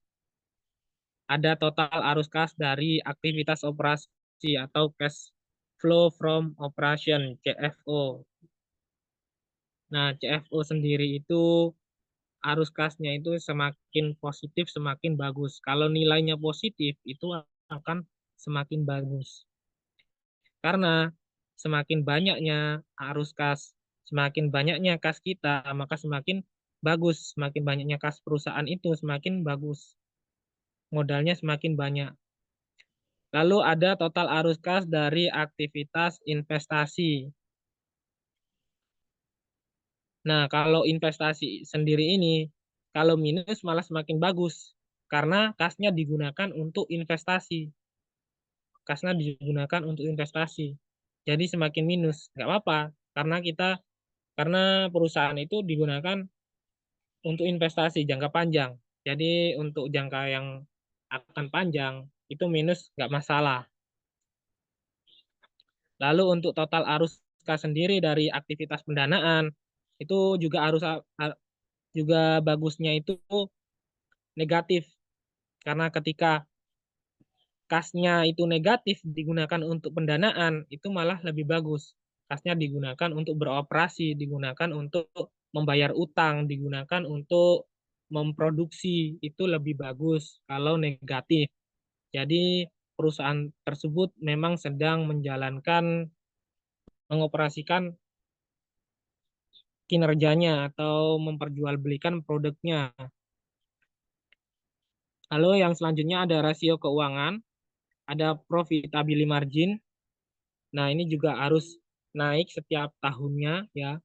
B: Ada total arus kas dari aktivitas operasi atau cash flow from operation, CFO. Nah, CFO sendiri itu arus kasnya itu semakin positif, semakin bagus. Kalau nilainya positif, itu akan semakin bagus. Karena semakin banyaknya arus kas, semakin banyaknya kas kita, maka semakin bagus. Semakin banyaknya kas perusahaan itu, semakin bagus. Modalnya semakin banyak. Lalu ada total arus kas dari aktivitas investasi. Nah, kalau investasi sendiri ini, kalau minus malah semakin bagus. Karena kasnya digunakan untuk investasi. Kasnya digunakan untuk investasi. Jadi semakin minus, nggak apa-apa. Karena perusahaan itu digunakan untuk investasi jangka panjang. Jadi untuk jangka yang akan panjang, itu minus nggak masalah. Lalu untuk total arus kas sendiri dari aktivitas pendanaan, itu juga bagusnya itu negatif. Karena ketika kasnya itu negatif digunakan untuk pendanaan, itu malah lebih bagus. Kasnya digunakan untuk beroperasi, digunakan untuk membayar utang, digunakan untuk memproduksi, itu lebih bagus kalau negatif. Jadi perusahaan tersebut memang sedang mengoperasikan kinerjanya atau memperjualbelikan produknya. Lalu yang selanjutnya ada rasio keuangan, ada profitability margin. Nah, ini juga harus naik setiap tahunnya ya.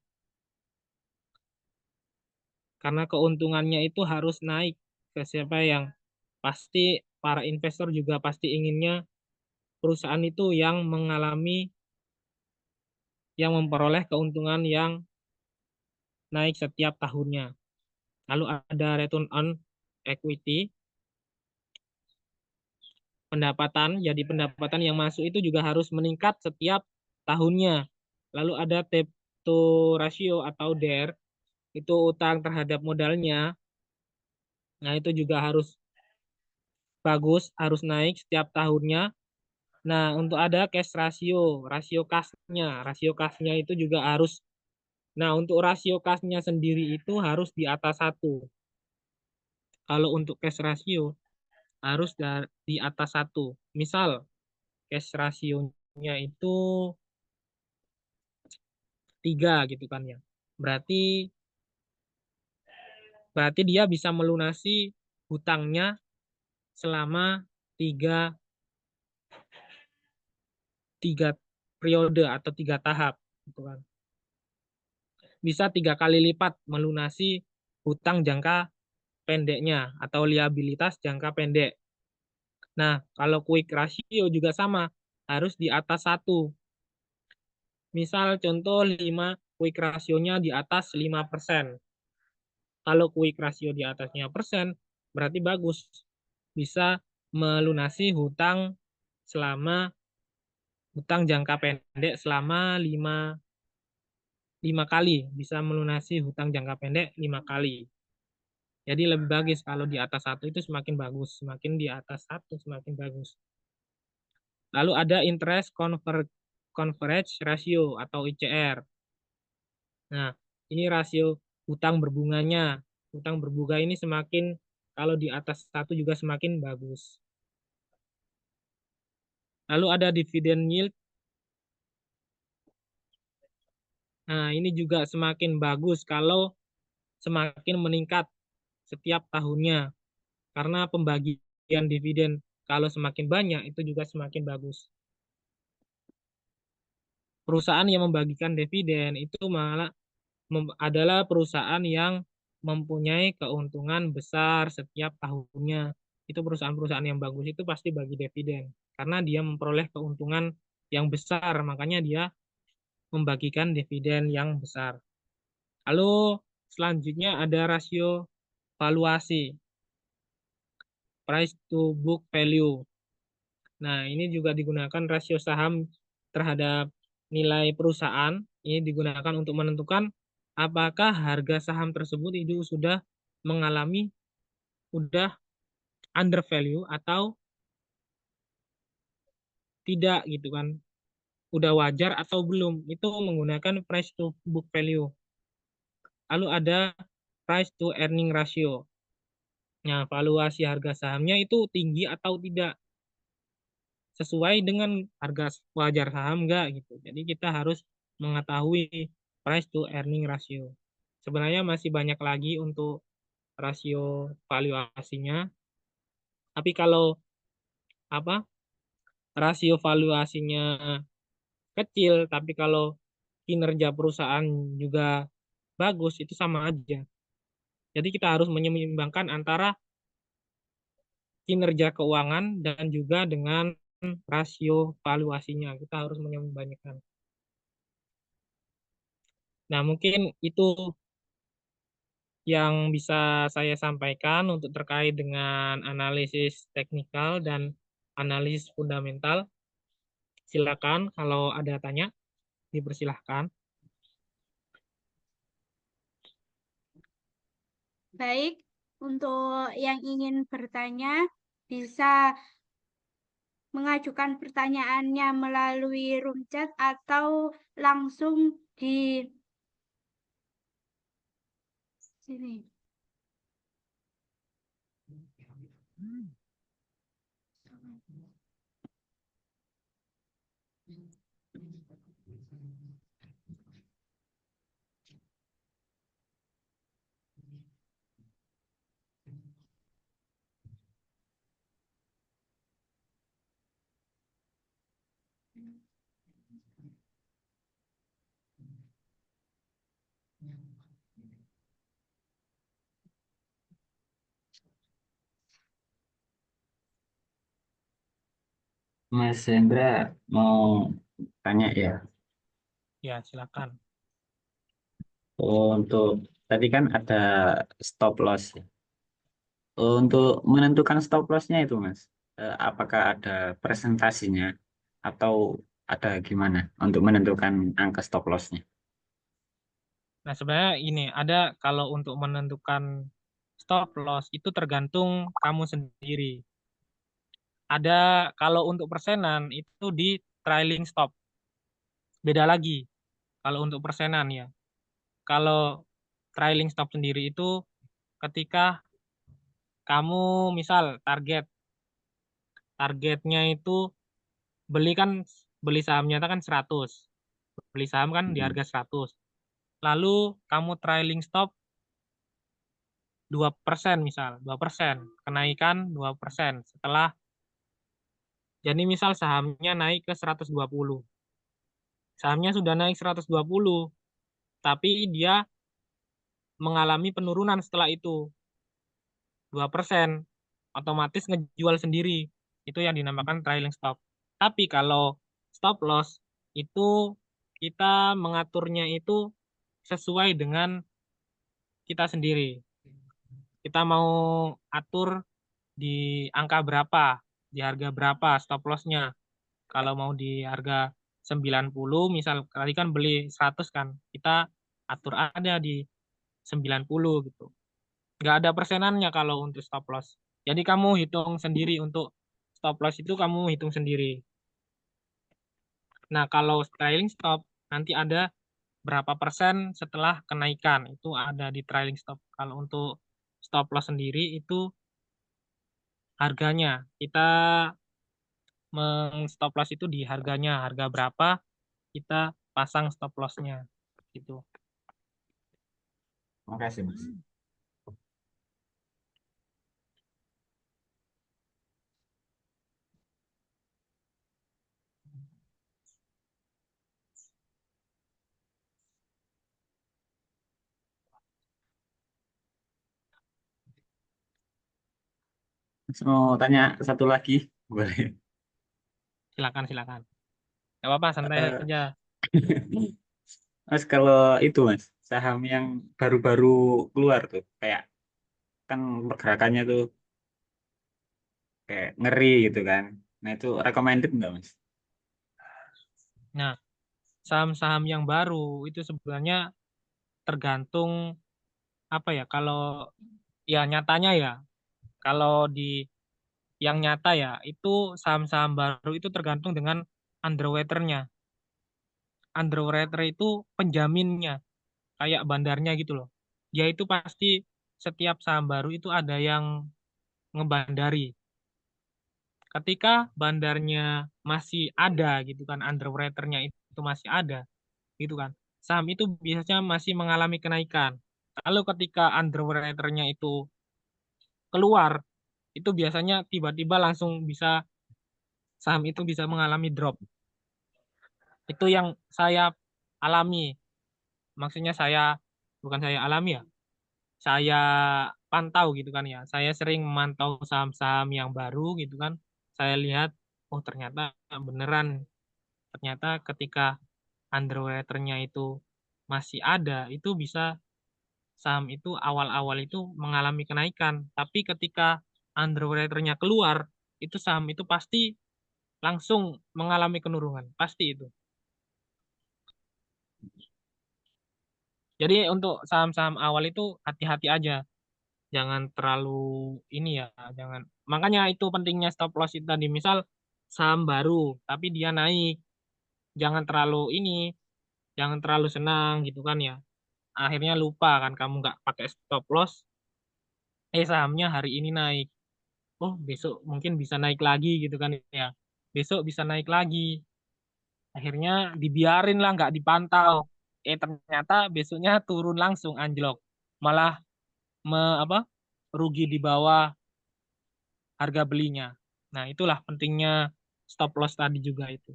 B: Karena keuntungannya itu harus naik ke siapa yang pasti para investor juga pasti inginnya perusahaan itu yang memperoleh keuntungan yang naik setiap tahunnya. Lalu ada return on equity, pendapatan. Jadi pendapatan yang masuk itu juga harus meningkat setiap tahunnya. Lalu ada debt to ratio atau DER, itu utang terhadap modalnya. Nah, itu juga harus bagus, harus naik setiap tahunnya. Nah, untuk ada cash ratio, rasio kasnya. Rasio kasnya itu juga harus, nah untuk rasio kasnya sendiri itu harus di atas 1. Kalau untuk cash ratio, harus di atas 1. Misal, cash rasionya rasionya itu 3 gitu kan ya. Berarti dia bisa melunasi hutangnya selama 3 periode atau 3 tahap gitu kan. Bisa 3 kali lipat melunasi hutang jangka pendeknya atau liabilitas jangka pendek. Nah, kalau quick ratio juga sama, harus di atas 1. Misal contoh 5 quick rasionya di atas 5%. Kalau quick ratio di atas 5%, berarti bagus. Bisa melunasi hutang jangka pendek selama 5 kali. Bisa melunasi hutang jangka pendek 5 kali. Jadi lebih bagus kalau di atas 1 itu semakin bagus. Semakin di atas 1 semakin bagus. Lalu ada interest coverage ratio atau ICR. Nah, ini rasio hutang berbunganya. Hutang berbunga ini semakin, kalau di atas 1 juga semakin bagus. Lalu ada dividend yield. Nah, ini juga semakin bagus kalau semakin meningkat setiap tahunnya. Karena pembagian dividen kalau semakin banyak itu juga semakin bagus. Perusahaan yang membagikan dividen itu malah adalah perusahaan yang mempunyai keuntungan besar setiap tahunnya. Itu perusahaan-perusahaan yang bagus itu pasti bagi dividen. Karena dia memperoleh keuntungan yang besar, makanya dia membagikan dividen yang besar. Lalu selanjutnya ada rasio valuasi, price to book value. Nah, ini juga digunakan rasio saham terhadap nilai perusahaan. Ini digunakan untuk menentukan apakah harga saham tersebut itu sudah under value atau tidak gitu kan. Udah wajar atau belum. Itu menggunakan price to book value. Lalu ada price to earning ratio. Nah, valuasi harga sahamnya itu tinggi atau tidak, sesuai dengan harga wajar saham enggak gitu. Jadi kita harus mengetahui price to earning ratio. Sebenarnya masih banyak lagi untuk rasio valuasinya. Tapi kalau rasio valuasinya kecil, tapi kalau kinerja perusahaan juga bagus, itu sama aja. Jadi kita harus menyeimbangkan antara kinerja keuangan dan juga dengan rasio valuasinya. Kita harus menyeimbangkan. Nah, mungkin itu yang bisa saya sampaikan untuk terkait dengan analisis teknikal dan analisis fundamental. Silakan kalau ada tanya, dipersilahkan.
D: Baik, untuk yang ingin bertanya bisa mengajukan pertanyaannya melalui room chat atau langsung di sini.
C: Mas Hendra mau tanya ya.
B: Ya, silakan.
C: Untuk tadi kan ada stop loss ya. Untuk menentukan stop lossnya itu Mas, apakah ada presentasinya atau ada gimana untuk menentukan angka stop lossnya?
B: Nah, sebenarnya ini ada, kalau untuk menentukan stop loss itu tergantung kamu sendiri. Ada kalau untuk persenan itu di trailing stop. Beda lagi kalau untuk persenan ya. Kalau trailing stop sendiri itu ketika kamu misal targetnya itu beli kan beli sahamnya kan 100. Beli saham kan di harga 100. Lalu kamu trailing stop 2% misal, 2%. Kenaikan 2%. Setelah, jadi misal sahamnya naik ke 120. Sahamnya sudah naik 120, tapi dia mengalami penurunan setelah itu 2%, otomatis ngejual sendiri. Itu yang dinamakan trailing stop. Tapi kalau stop loss itu kita mengaturnya itu sesuai dengan kita sendiri. Kita mau atur di angka berapa, di harga berapa stop loss-nya. Kalau mau di harga 90, misal tadi kan beli 100 kan, kita atur ada di 90 gitu. Nggak ada persenannya kalau untuk stop loss. Jadi kamu hitung sendiri untuk stop loss itu kamu hitung sendiri. Nah, kalau trailing stop nanti ada berapa persen setelah kenaikan. Itu ada di trailing stop. Kalau untuk stop loss sendiri itu harganya. Kita stop loss itu di harganya. Harga berapa kita pasang stop loss-nya. Gitu.
C: Makasih, Mas. Mas mau tanya satu lagi, boleh?
B: Silakan, silakan. Gak apa-apa, santai
C: Eh,
B: aja.
C: Mas kalau itu Mas, saham yang baru-baru keluar tuh, kayak kan pergerakannya tuh kayak ngeri gitu kan. Nah itu recommended nggak Mas?
B: Nah, saham-saham yang baru itu sebenarnya tergantung apa ya, kalau ya nyatanya ya, kalau di yang nyata ya, itu saham-saham baru itu tergantung dengan underwriter-nya. Underwriter itu penjaminnya, kayak bandarnya gitu loh. Dia itu pasti setiap saham baru itu ada yang ngebandari. Ketika bandarnya masih ada gitu kan, underwriter-nya itu masih ada gitu kan, saham itu biasanya masih mengalami kenaikan. Kalau ketika underwriter-nya itu keluar, itu biasanya tiba-tiba langsung bisa saham itu bisa mengalami drop. Itu yang saya alami. Maksudnya bukan saya alami ya, saya pantau gitu kan ya. Saya sering memantau saham-saham yang baru gitu kan. Saya lihat, oh ternyata beneran. Ternyata ketika underwriter-nya itu masih ada, itu bisa saham itu awal-awal itu mengalami kenaikan. Tapi ketika underwriter-nya keluar, itu saham itu pasti langsung mengalami penurunan. Pasti itu. Jadi untuk saham-saham awal itu hati-hati aja. Jangan terlalu ini ya, jangan. Makanya itu pentingnya stop loss itu tadi. Misal saham baru, tapi dia naik. Jangan terlalu ini, jangan terlalu senang gitu kan ya. Akhirnya lupa kan kamu nggak pakai stop loss, sahamnya hari ini naik. Oh, besok mungkin bisa naik lagi gitu kan ya. Besok bisa naik lagi. Akhirnya dibiarin lah, nggak dipantau. Ternyata besoknya turun langsung anjlok. Malah apa rugi di bawah harga belinya. Nah, itulah pentingnya stop loss tadi juga itu.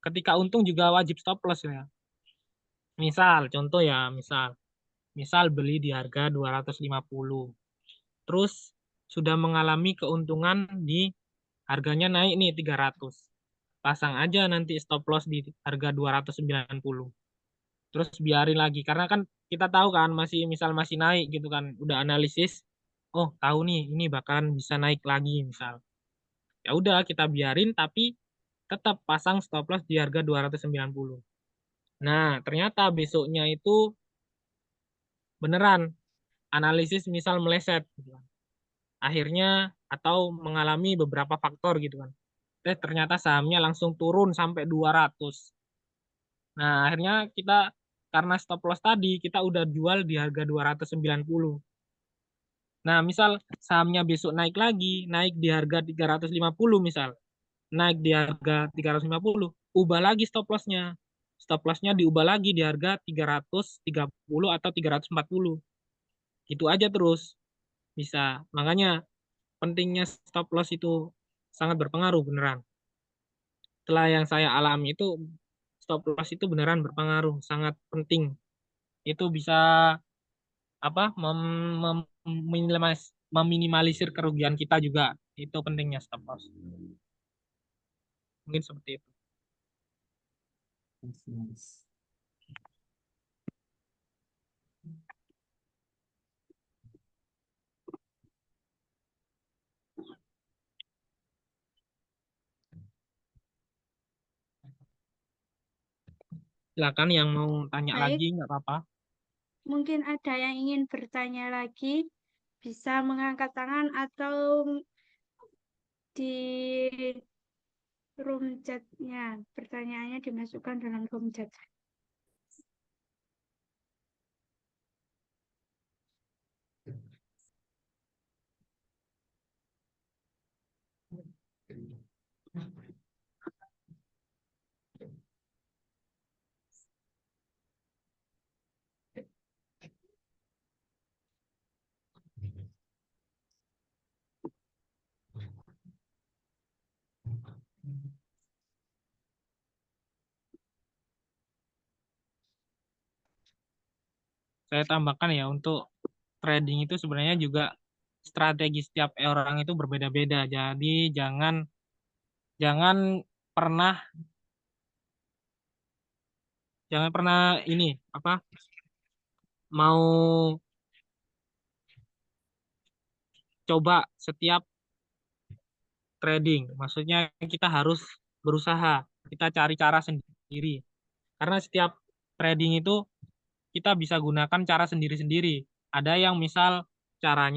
B: Ketika untung juga wajib stop loss ya. Misal, contoh ya, misal beli di harga 250. Terus sudah mengalami keuntungan di harganya naik nih 300. Pasang aja nanti stop loss di harga 290. Terus biarin lagi karena kan kita tahu kan masih naik gitu kan. Udah analisis, oh tahu nih ini bakalan bisa naik lagi misal. Ya udah kita biarin tapi tetap pasang stop loss di harga 290. Nah, ternyata besoknya itu beneran analisis misal meleset gitu kan. Akhirnya atau mengalami beberapa faktor gitu kan. Ternyata sahamnya langsung turun sampai 200. Nah, akhirnya kita karena stop loss tadi kita udah jual di harga 290. Nah, misal sahamnya besok naik lagi, naik di harga 350 misal. naik di harga 350, ubah lagi stop loss-nya. Stop loss-nya diubah lagi di harga 330 atau 340. Itu aja terus bisa. Makanya pentingnya stop loss itu sangat berpengaruh beneran. Setelah yang saya alami itu stop loss itu beneran berpengaruh, sangat penting. Itu bisa apa meminimalisir kerugian kita juga. Itu pentingnya stop loss. Mungkin seperti itu. Silakan yang mau tanya
D: Baik.
B: lagi, nggak apa-apa.
D: Mungkin ada yang ingin bertanya lagi, bisa mengangkat tangan atau di room chat-nya. Pertanyaannya dimasukkan dalam room chat.
B: Saya tambahkan ya, untuk trading itu sebenarnya juga strategi setiap orang itu berbeda-beda. Jadi jangan pernah jangan pernah ini apa mau coba setiap trading. Maksudnya kita harus berusaha, kita cari cara sendiri. Karena setiap trading itu kita bisa gunakan cara sendiri-sendiri. Ada yang misal cara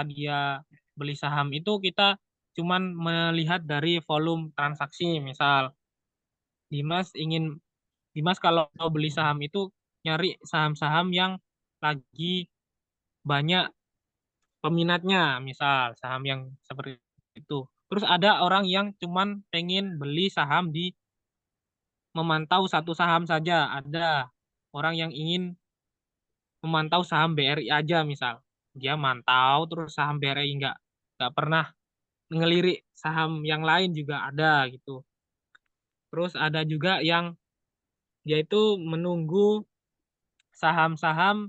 B: dia beli saham itu kita cuman melihat dari volume transaksi. Misal Dimas kalau beli saham itu nyari saham-saham yang lagi banyak peminatnya, misal saham yang seperti itu. Terus ada orang yang cuman pengen beli saham di memantau satu saham saja. Ada orang yang ingin memantau saham BRI aja misal. Dia mantau terus saham BRI nggak pernah ngelirik saham yang lain juga ada gitu. Terus ada juga yang dia itu menunggu saham-saham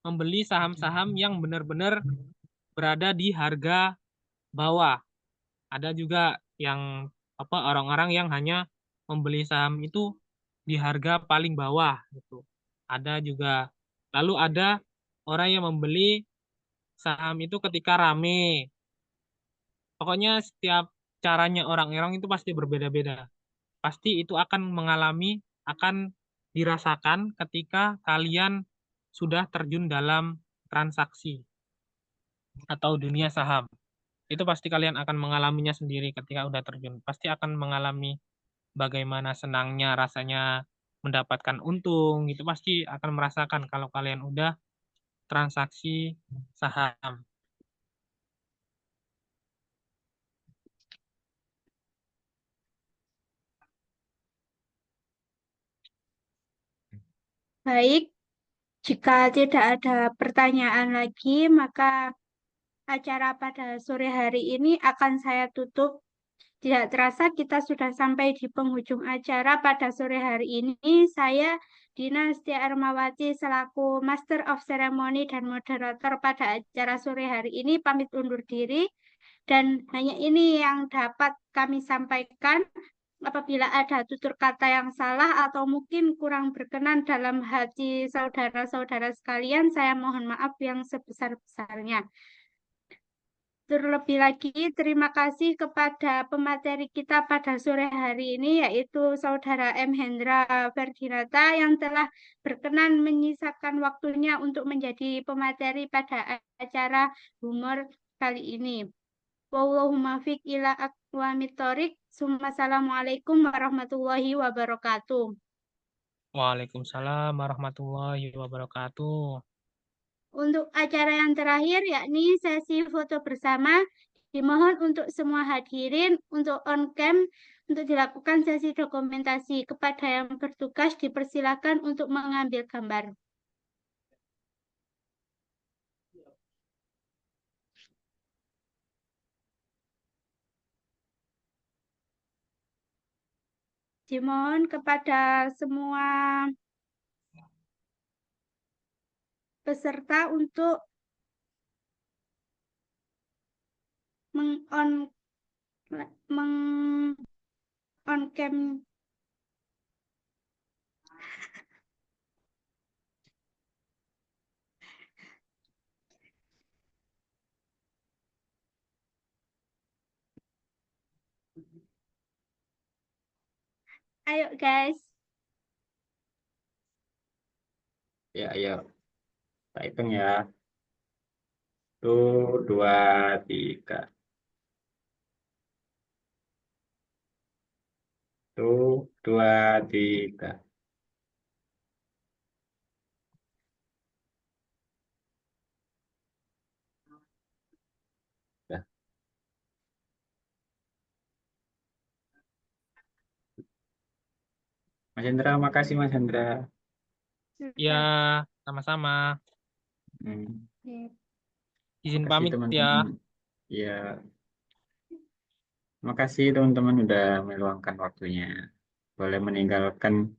B: membeli saham-saham yang benar-benar berada di harga bawah. Ada juga yang orang-orang yang hanya membeli saham itu di harga paling bawah gitu. Ada juga. Lalu ada orang yang membeli saham itu ketika rame. Pokoknya setiap caranya orang-orang itu pasti berbeda-beda. Pasti itu akan dirasakan ketika kalian sudah terjun dalam transaksi atau dunia saham. Itu pasti kalian akan mengalaminya sendiri ketika udah terjun. Pasti akan mengalami bagaimana senangnya rasanya mendapatkan untung. Itu pasti akan merasakan kalau kalian udah transaksi saham.
D: Baik, jika tidak ada pertanyaan lagi, maka acara pada sore hari ini akan saya tutup. Tidak terasa kita sudah sampai di penghujung acara pada sore hari ini. Saya Dina Astia Ermawati selaku Master of Ceremony dan moderator pada acara sore hari ini pamit undur diri. Dan hanya ini yang dapat kami sampaikan. Apabila ada tutur kata yang salah atau mungkin kurang berkenan dalam hati saudara-saudara sekalian, saya mohon maaf yang sebesar-besarnya. Terlebih lagi, terima kasih kepada pemateri kita pada sore hari ini, yaitu Saudara M. Hendra Ferdinata yang telah berkenan menyisakan waktunya untuk menjadi pemateri pada acara humor kali ini. Wallahumma fiq ila aqwamit thoriq. Assalamualaikum warahmatullahi wabarakatuh.
B: Waalaikumsalam warahmatullahi wabarakatuh.
D: Untuk acara yang terakhir yakni sesi foto bersama Dimohon untuk semua hadirin untuk on cam untuk dilakukan sesi dokumentasi. Kepada yang bertugas dipersilakan untuk mengambil gambar. Dimohon kepada semua peserta untuk meng-on cam. Ayo guys.
C: Ya, ayo. Tak hitung ya. 1, 2, 3. 1, 2, 3. Ya. Mas Hendra, makasih Mas Hendra.
B: Ya, sama-sama.
C: Hmm,
B: Izin
C: makasih
B: pamit ya.
C: teman-teman. Ya, makasih teman-teman udah meluangkan waktunya. Boleh meninggalkan.